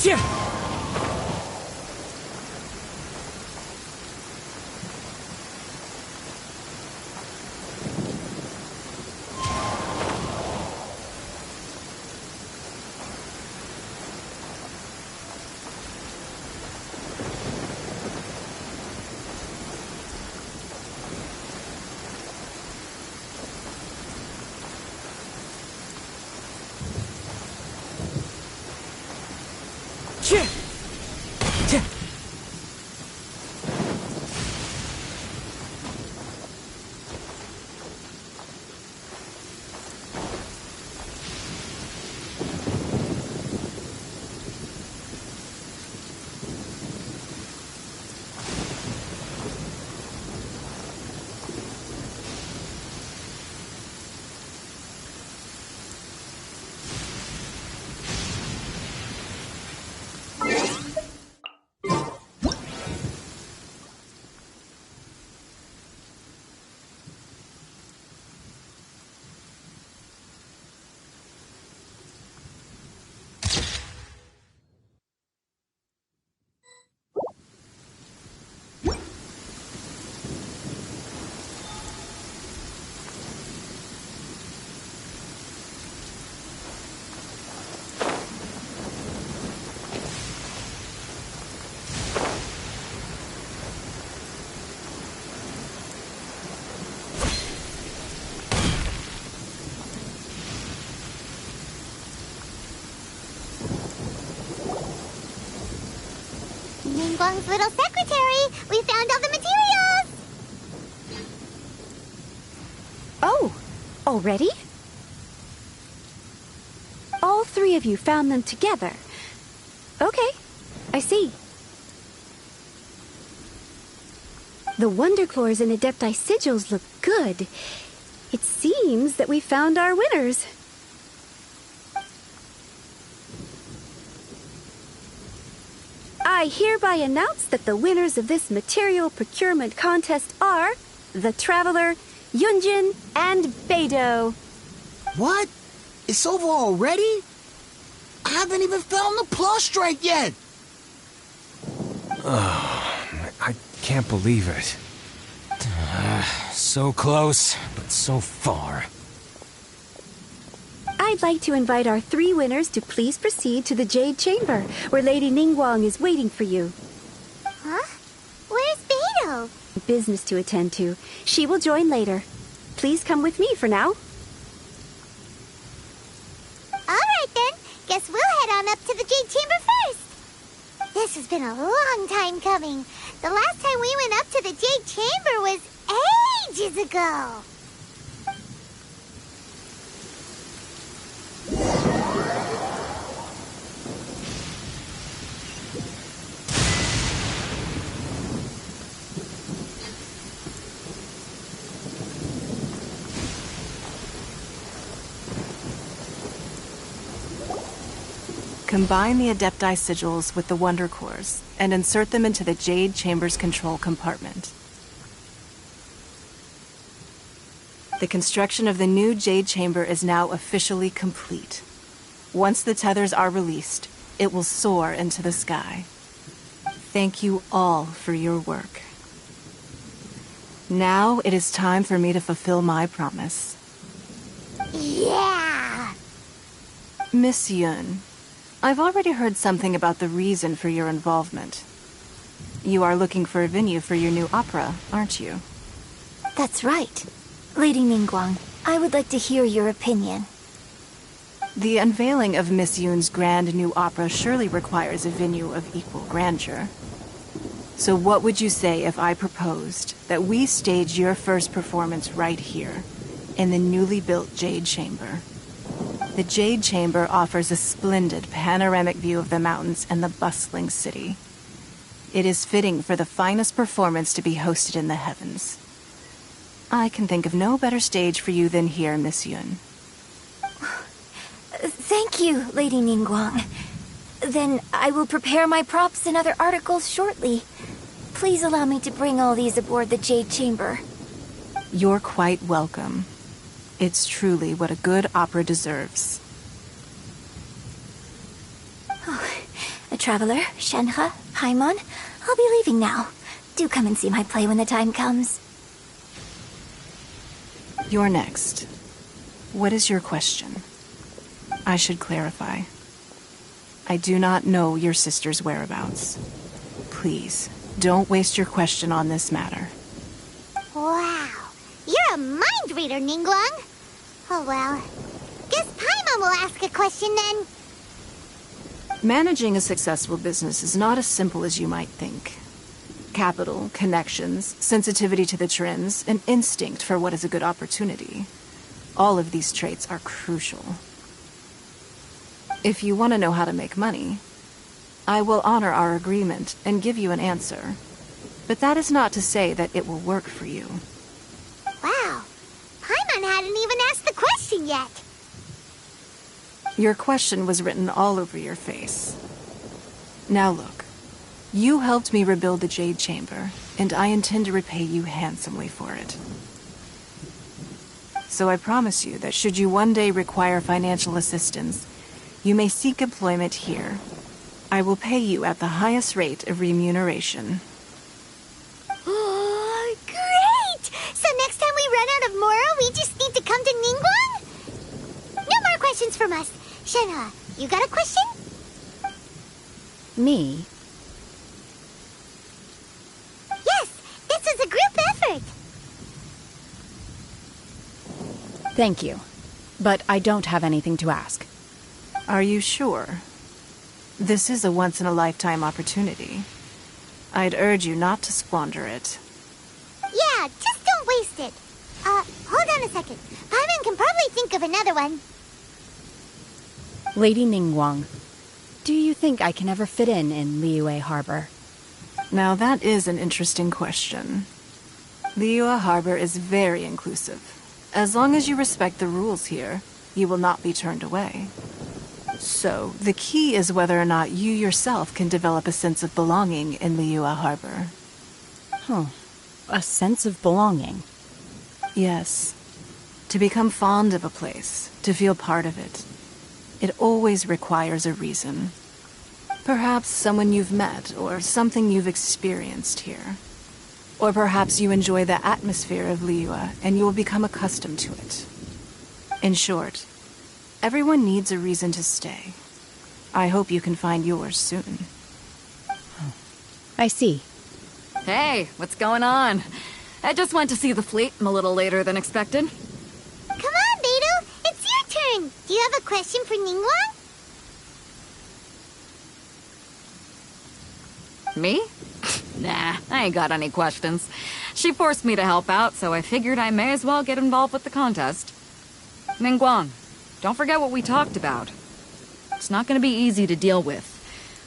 Yeah.
Ningguang's little secretary. We found all the materials.
Oh, already? All three of you found them together. Okay, I see. The Wonderclaws and Adepti sigils look good. It seems that we found our winners. I hereby announce that the winners of this material procurement contest are the Traveler, Yunjin, and Beidou.
What? It's over already? I haven't even found the plus strike yet.
I can't believe it. So close, but so far.
I'd like to invite our three winners to please proceed to the Jade Chamber, where Lady Ningguang is waiting for you.
Huh? Where's Beidou?
Business to attend to. She will join later. Please come with me for now.
Alright then, guess we'll head on up to the Jade Chamber first. This has been a long time coming. The last time we went up to the Jade Chamber was ages ago.
Combine the Adepti sigils with the Wonder Cores and insert them into the Jade Chamber's control compartment. The construction of the new Jade Chamber is now officially complete. Once the tethers are released, it will soar into the sky. Thank you all for your work. Now it is time for me to fulfill my promise.
Yeah!
Miss Yun, I've already heard something about the reason for your involvement. You are looking for a venue for your new opera, aren't you?
That's right. Lady Ningguang, I would like to hear your opinion.
The unveiling of Miss Yun's grand new opera surely requires a venue of equal grandeur. So what would you say if I proposed that we stage your first performance right here, in the newly built Jade Chamber? The Jade Chamber offers a splendid panoramic view of the mountains and the bustling city. It is fitting for the finest performance to be hosted in the heavens. I can think of no better stage for you than here, Miss Yun.
Thank you, Lady Ningguang. Then I will prepare my props and other articles shortly. Please allow me to bring all these aboard the Jade Chamber.
You're quite welcome. It's truly what a good opera deserves.
A traveler, Shenhe, Paimon, I'll be leaving now. Do come and see my play when the time comes.
You're next. What is your question? I should clarify. I do not know your sister's whereabouts. Please, don't waste your question on this matter.
Wow. You're a mind reader, Ningguang. Oh well. Guess Paimon will ask a question then.
Managing a successful business is not as simple as you might think. Capital, connections, sensitivity to the trends, and instinct for what is a good opportunity. All of these traits are crucial. If you want to know how to make money, I will honor our agreement and give you an answer. But that is not to say that it will work for you.
Wow. Paimon hadn't even asked the question yet.
Your question was written all over your face. Now look, you helped me rebuild the Jade Chamber, and I intend to repay you handsomely for it. So I promise you that should you one day require financial assistance, you may seek employment here. I will pay you at the highest rate of remuneration.
Oh, great! So next time we run out of Moro, we just need to come to Ningguang? No more questions from us. Shenhe, you got a question?
Me?
Yes, this was a group effort.
Thank you. But I don't have anything to ask.
Are you sure? This is a once-in-a-lifetime opportunity. I'd urge you not to squander it.
Yeah, just don't waste it. Hold on a second. Paimon can probably think of another one.
Lady Ningguang, do you think I can ever fit in Liyue Harbor?
Now that is an interesting question. Liyue Harbor is very inclusive. As long as you respect the rules here, you will not be turned away. So, the key is whether or not you yourself can develop a sense of belonging in Liyue Harbor.
Huh. A sense of belonging?
Yes. To become fond of a place, to feel part of it, it always requires a reason. Perhaps someone you've met, or something you've experienced here. Or perhaps you enjoy the atmosphere of Liyue, and you will become accustomed to it. In short, everyone needs a reason to stay. I hope you can find yours soon.
I see.
Hey, what's going on? I just went to see the fleet. I'm a little later than expected.
Come on, Beidou! It's your turn! Do you have a question for Ningguang?
Me? Nah, I ain't got any questions. She forced me to help out, so I figured I may as well get involved with the contest. Ningguang, don't forget what we talked about. It's not gonna be easy to deal with.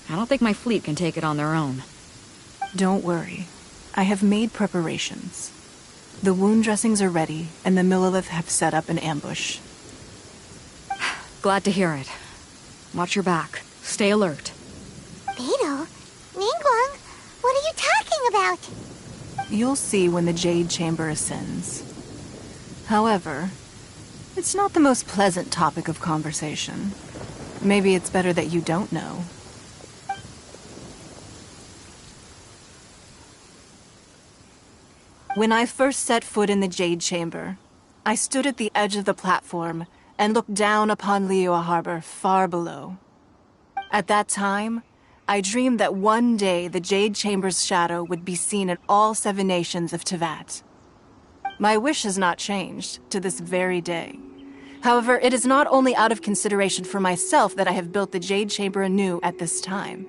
I don't think my fleet can take it on their own.
Don't worry. I have made preparations. The wound dressings are ready, and the Millelith have set up an ambush.
Glad to hear it. Watch your back. Stay alert.
Beidou? Ningguang? What are you talking about?
You'll see when the Jade Chamber ascends. However, it's not the most pleasant topic of conversation. Maybe it's better that you don't know. When I first set foot in the Jade Chamber, I stood at the edge of the platform and looked down upon Liyue Harbor far below. At that time, I dreamed that one day the Jade Chamber's shadow would be seen in all 7 nations of Teyvat. My wish has not changed to this very day. However, it is not only out of consideration for myself that I have built the Jade Chamber anew at this time.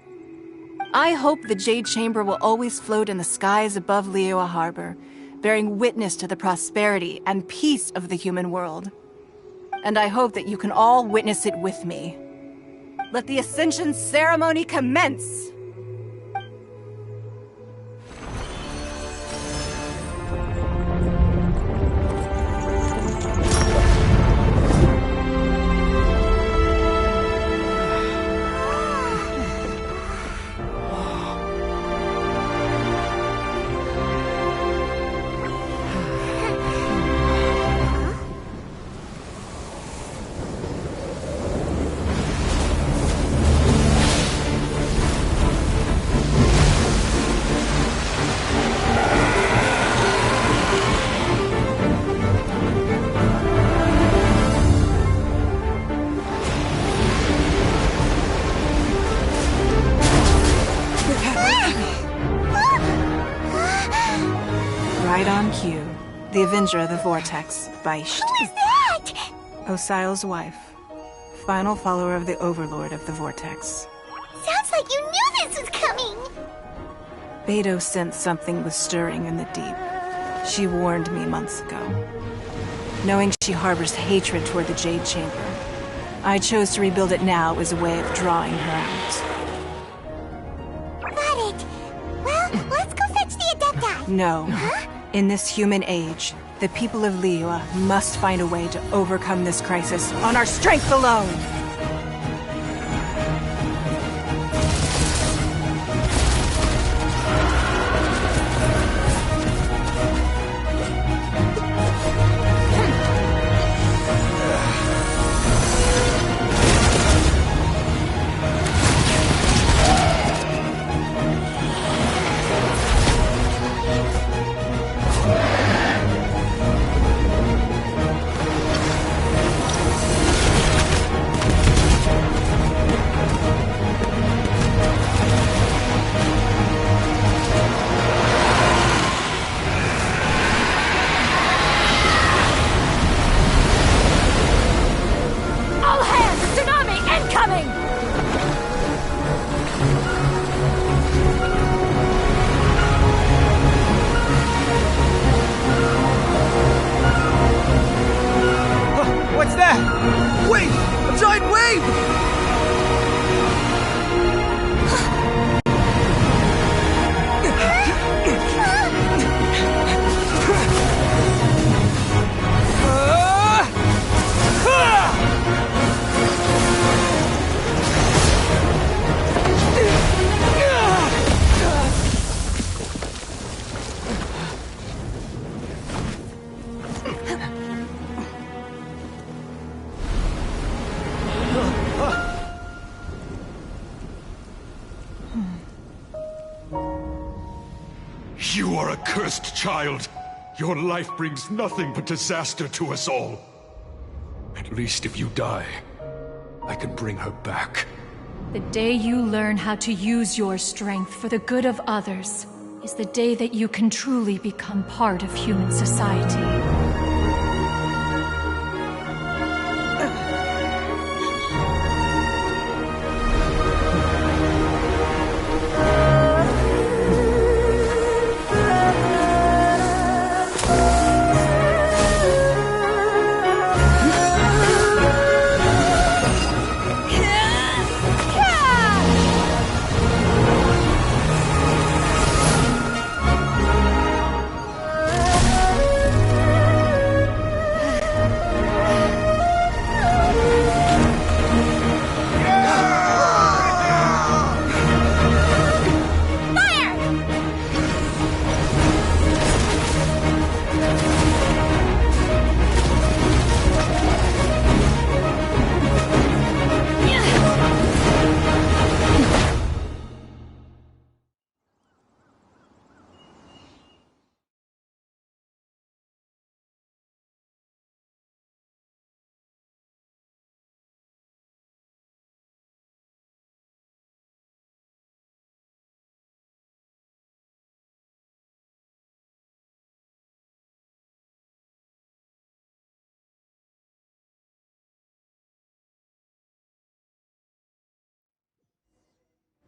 I hope the Jade Chamber will always float in the skies above Liyue Harbor, bearing witness to the prosperity and peace of the human world. And I hope that you can all witness it with me. Let the Ascension ceremony commence! Right on cue. The Avenger of the Vortex, Beisht.
Who is that?
Osial's wife. Final follower of the Overlord of the Vortex.
Sounds like you knew this was coming!
Beidou sensed something was stirring in the deep. She warned me months ago. Knowing she harbors hatred toward the Jade Chamber, I chose to rebuild it now as a way of drawing her out.
Got it. Well, let's go fetch the Adepti.
No.
Huh?
In this human age, the people of Liyue must find a way to overcome this crisis on our strength alone!
red wave!
You are a cursed child. Your life brings nothing but disaster to us all. At least if you die, I can bring her back.
The day you learn how to use your strength for the good of others is the day that you can truly become part of human society.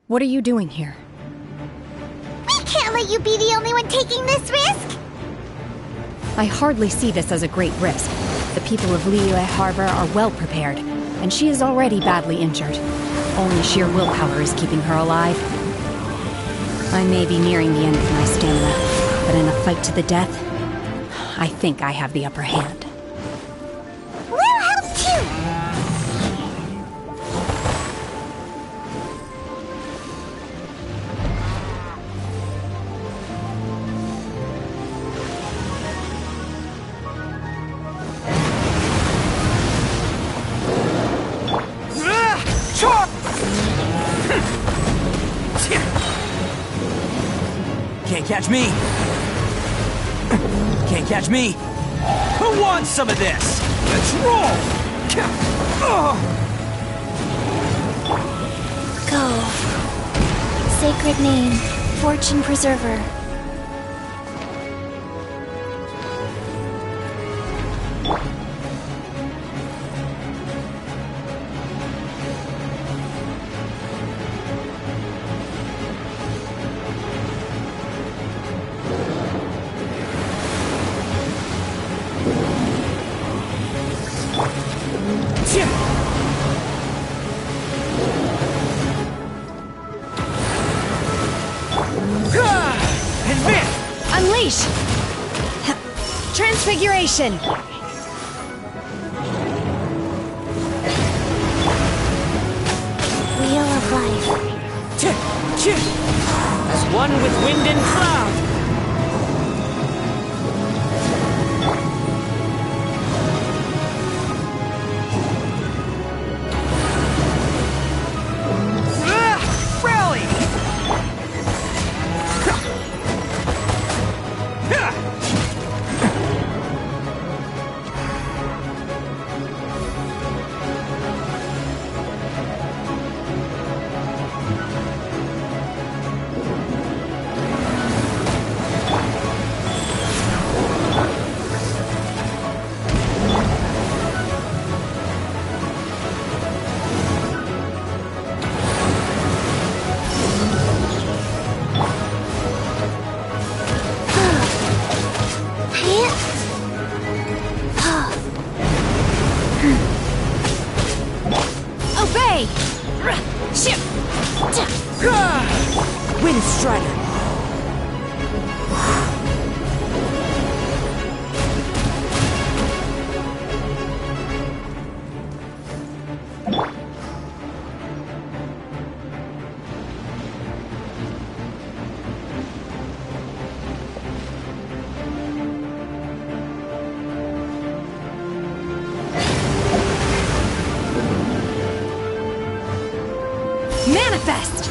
What are you doing here?
We can't let you be the only one taking this risk!
I hardly see this as a great risk. The people of Liyue Harbor are well prepared, and she is already badly injured. Only sheer willpower is keeping her alive. I may be nearing the end of my stamina, but in a fight to the death, I think I have the upper hand.
We'll help too!
Can't catch me! Can't catch me! Who wants some of this? Let's roll!
Go. Sacred name, Fortune Preserver.
Unleash! Transfiguration!
Wheel of Life.
As one with wind and cloud!
Obey!
Wind Strider.
Manifest!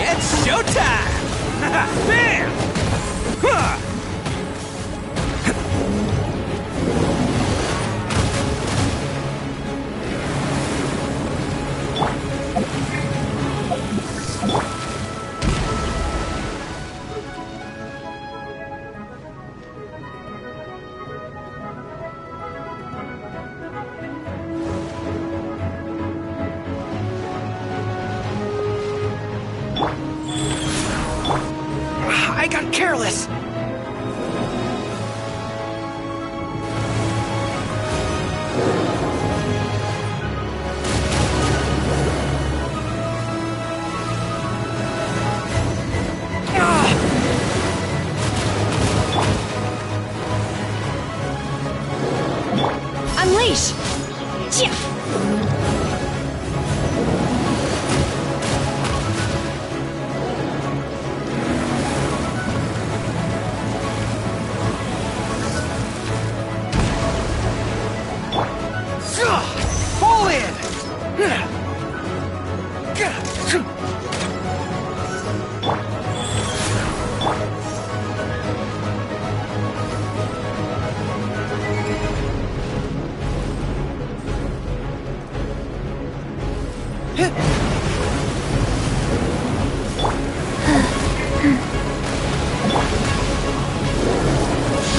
It's showtime! Bam! Huh!
I got careless!
Unleash!
Fall in!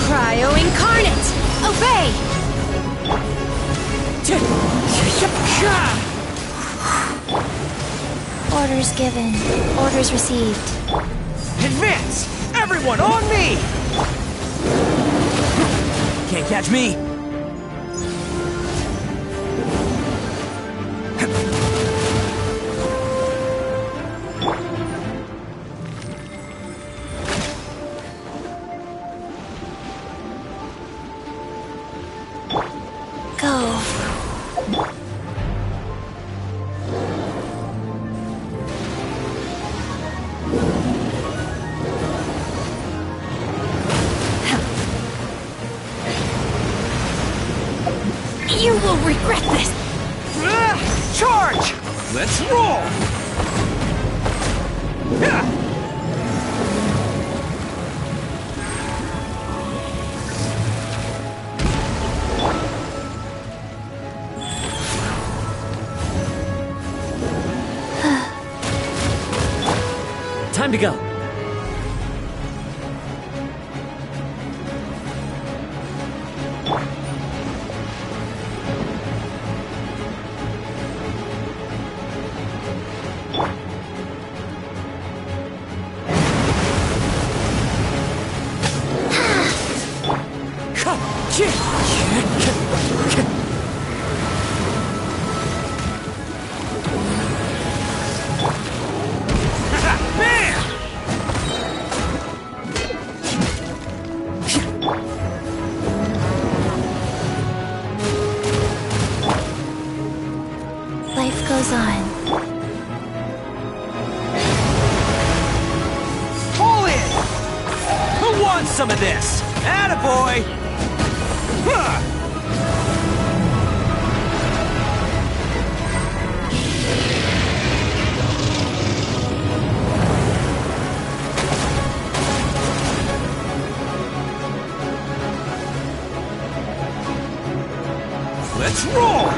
Cryo Incarnate! Obey!
Orders given. Orders received.
Advance! Everyone on me! Can't catch me!
Go.
You will regret this!
Charge! Let's roll!
Time to go.
Life goes on.
Fall in!
want some of this. Attaboy! Huh. Let's roll!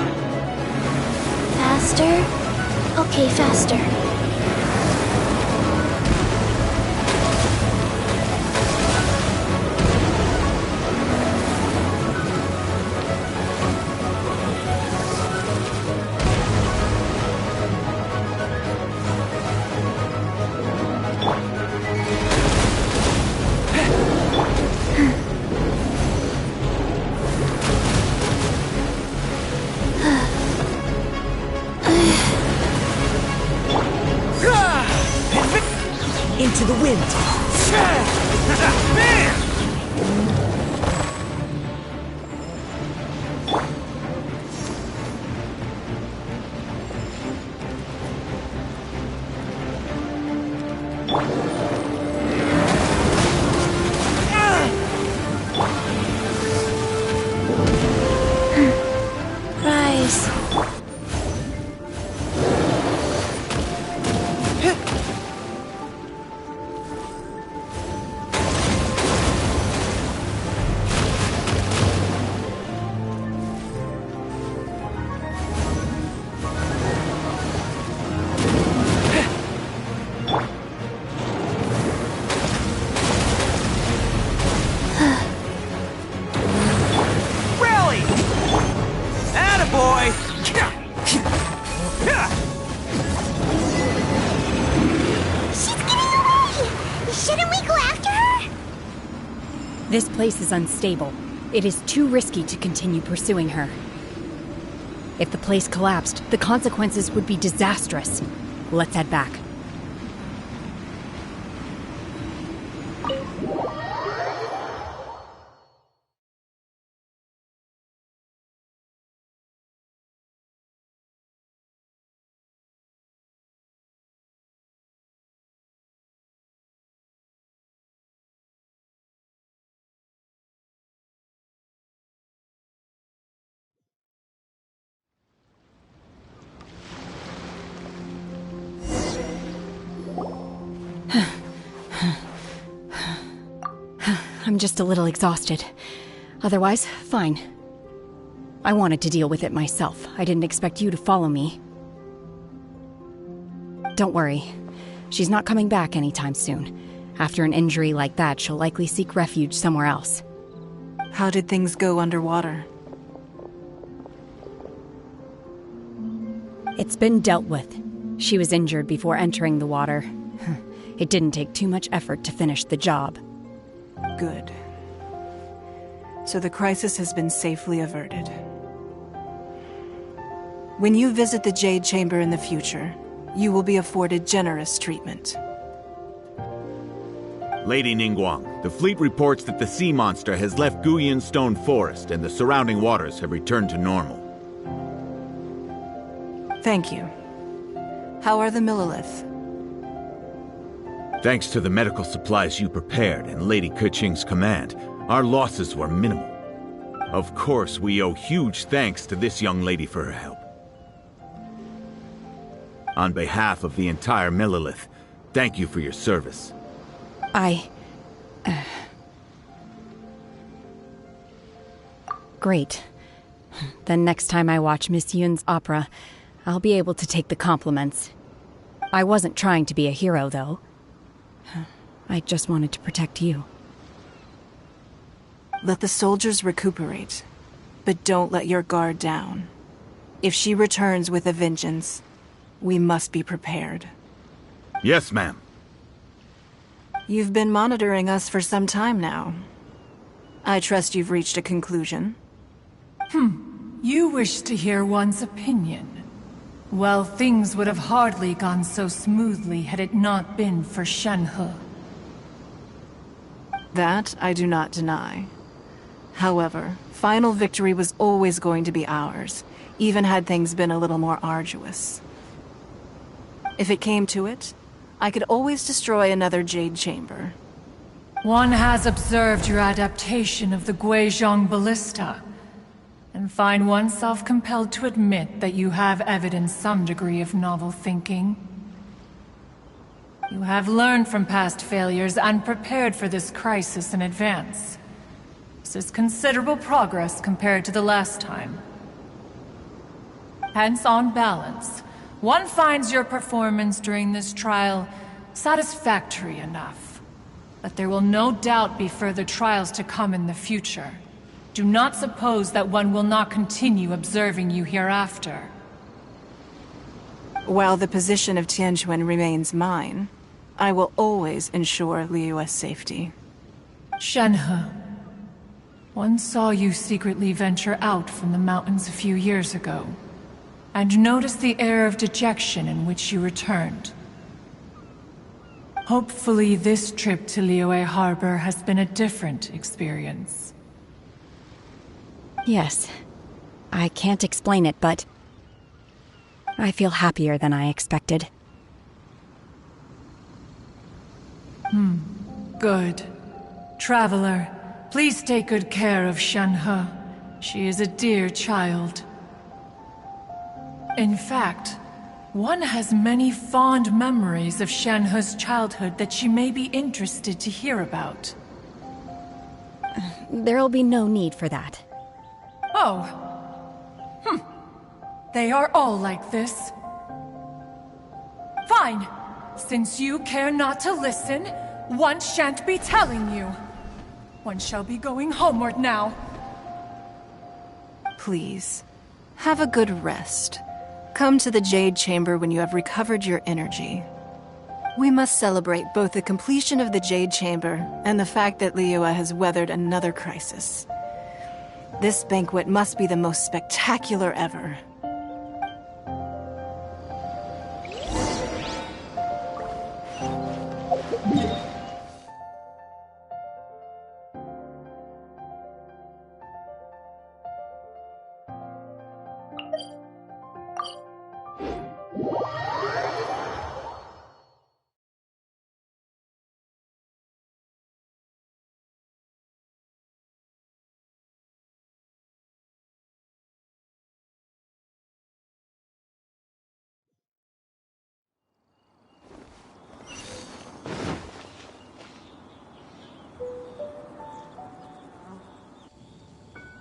Faster? Okay, faster.
Into the wind.
Man!
Rise.
Rally! Attaboy!
She's getting away! Shouldn't we go after her?
This place is unstable. It is too risky to continue pursuing her. If the place collapsed, the consequences would be disastrous. Let's head back. I'm just a little exhausted. Otherwise, fine. I wanted to deal with it myself. I didn't expect you to follow me. Don't worry. She's not coming back anytime soon. After an injury like that, she'll likely seek refuge somewhere else.
How did things go underwater?
It's been dealt with. She was injured before entering the water. It didn't take too much effort to finish the job.
Good. So the crisis has been safely averted. When you visit the Jade Chamber in the future, you will be afforded generous treatment.
Lady Ningguang, the fleet reports that the sea monster has left Guyun Stone Forest and the surrounding waters have returned to normal.
Thank you. How are the Millilith?
Thanks to the medical supplies you prepared and Lady Keqing's command, our losses were minimal. Of course, we owe huge thanks to this young lady for her help. On behalf of the entire Millilith, thank you for your service.
Great. Then next time I watch Miss Yun's opera, I'll be able to take the compliments. I wasn't trying to be a hero, though. I just wanted to protect you.
Let the soldiers recuperate, but don't let your guard down. If she returns with a vengeance, we must be prepared.
Yes, ma'am.
You've been monitoring us for some time now. I trust you've reached a conclusion.
You wish to hear one's opinion. Well, things would have hardly gone so smoothly had it not been for Shenhe.
That I do not deny. However, final victory was always going to be ours, even had things been a little more arduous. If it came to it, I could always destroy another Jade Chamber.
One has observed your adaptation of the Guizhong ballista, and find oneself compelled to admit that you have evidenced some degree of novel thinking. You have learned from past failures and prepared for this crisis in advance. This is considerable progress compared to the last time. Hence, on balance, one finds your performance during this trial satisfactory enough. But there will no doubt be further trials to come in the future. Do not suppose that one will not continue observing you hereafter.
While the position of Tianquan remains mine, I will always ensure Liyue's safety.
Shenhe, one saw you secretly venture out from the mountains a few years ago, and noticed the air of dejection in which you returned. Hopefully this trip to Liyue Harbor has been a different experience.
Yes. I can't explain it, but I feel happier than I expected.
Good. Traveler, please take good care of Shenhe. She is a dear child. In fact, one has many fond memories of Shenhe's childhood that she may be interested to hear about.
There'll be no need for that.
Oh. They are all like this. Fine. Since you care not to listen, one shan't be telling you. One shall be going homeward now.
Please, have a good rest. Come to the Jade Chamber when you have recovered your energy. We must celebrate both the completion of the Jade Chamber and the fact that Liyue has weathered another crisis. This banquet must be the most spectacular ever.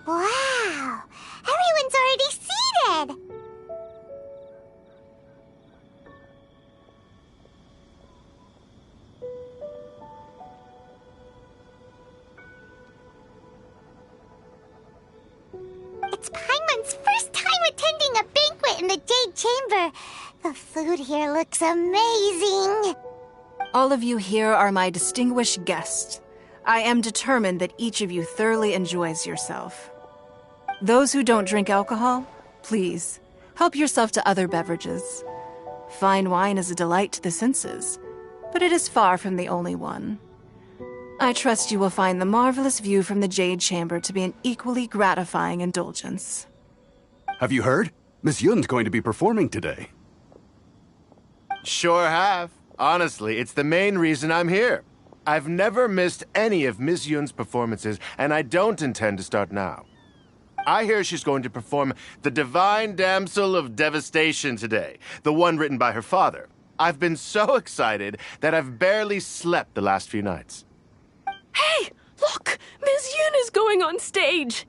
Wow! Everyone's already seated! It's Paimon's first time attending a banquet in the Jade Chamber. The food here looks amazing.
All of you here are my distinguished guests. I am determined that each of you thoroughly enjoys yourself. Those who don't drink alcohol, please, help yourself to other beverages. Fine wine is a delight to the senses, but it is far from the only one. I trust you will find the marvelous view from the Jade Chamber to be an equally gratifying indulgence.
Have you heard? Miss Yun's going to be performing today.
Sure have. Honestly, it's the main reason I'm here. I've never missed any of Miss Yun's performances, and I don't intend to start now. I hear she's going to perform The Divine Damsel of Devastation today, the one written by her father. I've been so excited that I've barely slept the last few nights.
Hey, look! Miss Yun is going on stage!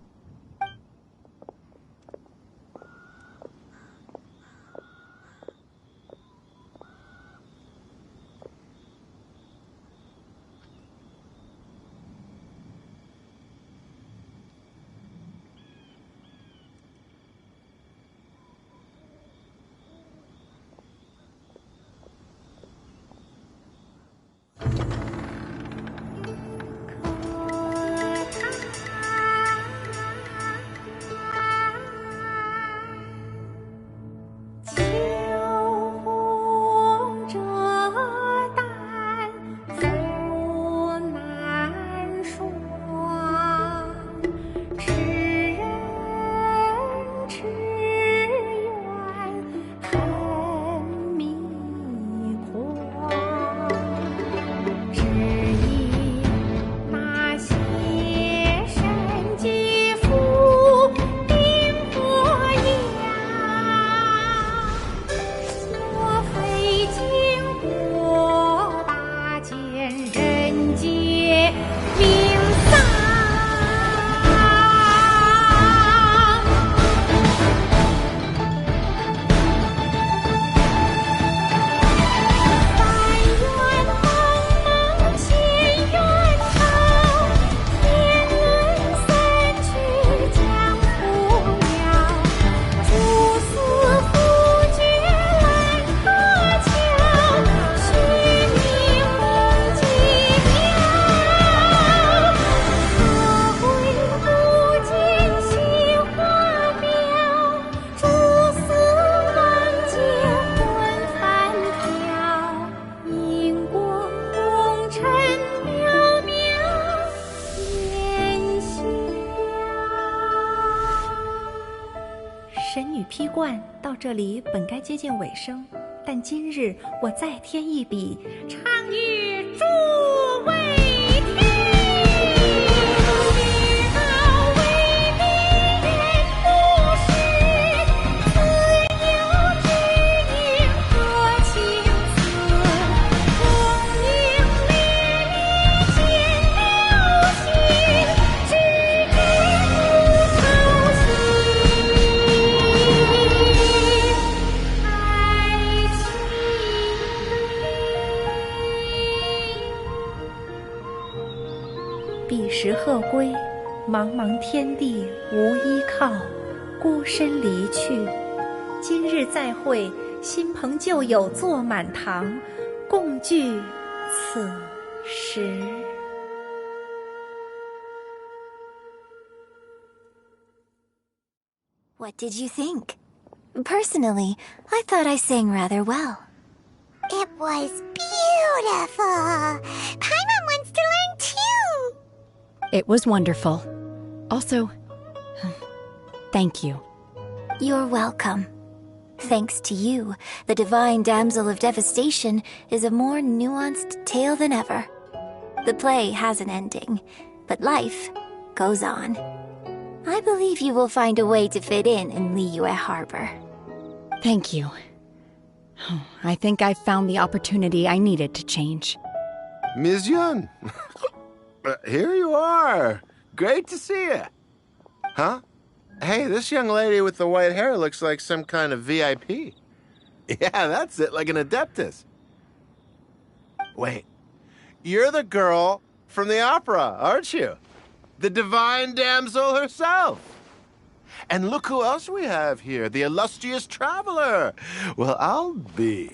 披冠到这里本该接近尾声，但今日我再添一笔，唱与诸位彼时鹤归，茫茫天地无依靠，孤身离去。今日再会，新朋旧友坐满堂，共聚此时。
What did you think? Personally, I thought I sang rather well. It was beautiful. Paimon wants to learn too.
It was wonderful. Also, thank you.
You're welcome. Thanks to you, the Divine Damsel of Devastation is a more nuanced tale than ever. The play has an ending, but life goes on. I believe you will find a way to fit in Liyue Harbor.
Thank you. I think I've found the opportunity I needed to change.
Ms. Yun, here you are. Great to see you. Huh? Hey, this young lady with the white hair looks like some kind of VIP. Yeah, that's it, like an Adeptus. Wait, you're the girl from the opera, aren't you? The Divine Damsel herself. And look who else we have here, the illustrious traveler. Well, I'll be.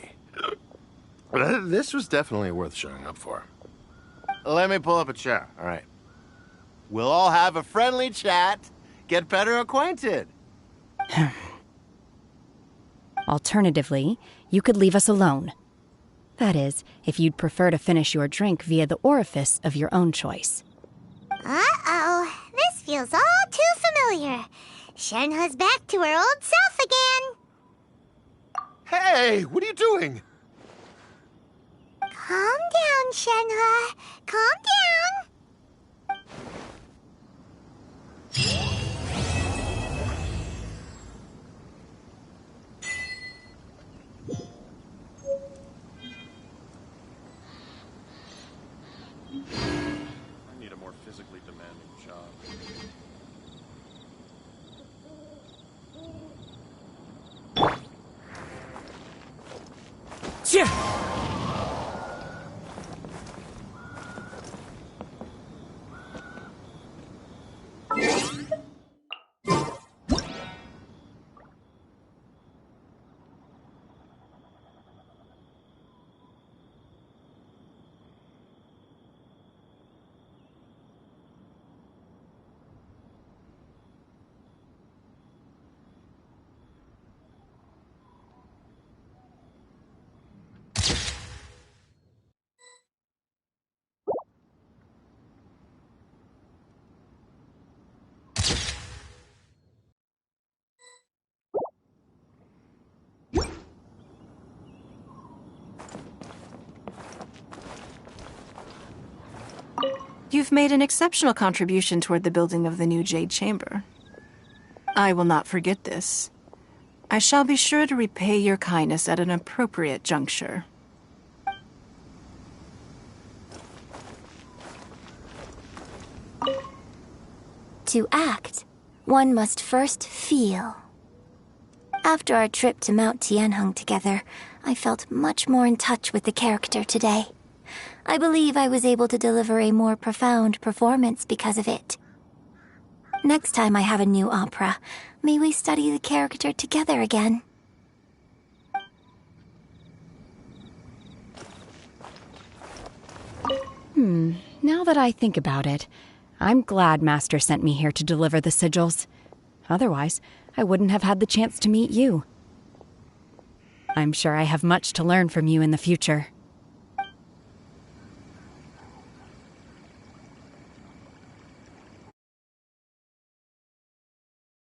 This was definitely worth showing up for. Let me pull up a chair, all right. We'll all have a friendly chat, get better acquainted.
Alternatively, you could leave us alone. That is, if you'd prefer to finish your drink via the orifice of your own choice.
Uh-oh, this feels all too familiar. Shenhe's back to her old self again.
Hey, what are you doing?
Calm down, Shenhe. Calm down.
I need a more physically demanding job.
You've made an exceptional contribution toward the building of the new Jade Chamber. I will not forget this. I shall be sure to repay your kindness at an appropriate juncture.
To act, one must first feel. After our trip to Mount Tianheng together, I felt much more in touch with the character today. I believe I was able to deliver a more profound performance because of it. Next time I have a new opera, may we study the character together again.
Now that I think about it, I'm glad Master sent me here to deliver the sigils. Otherwise, I wouldn't have had the chance to meet you. I'm sure I have much to learn from you in the future.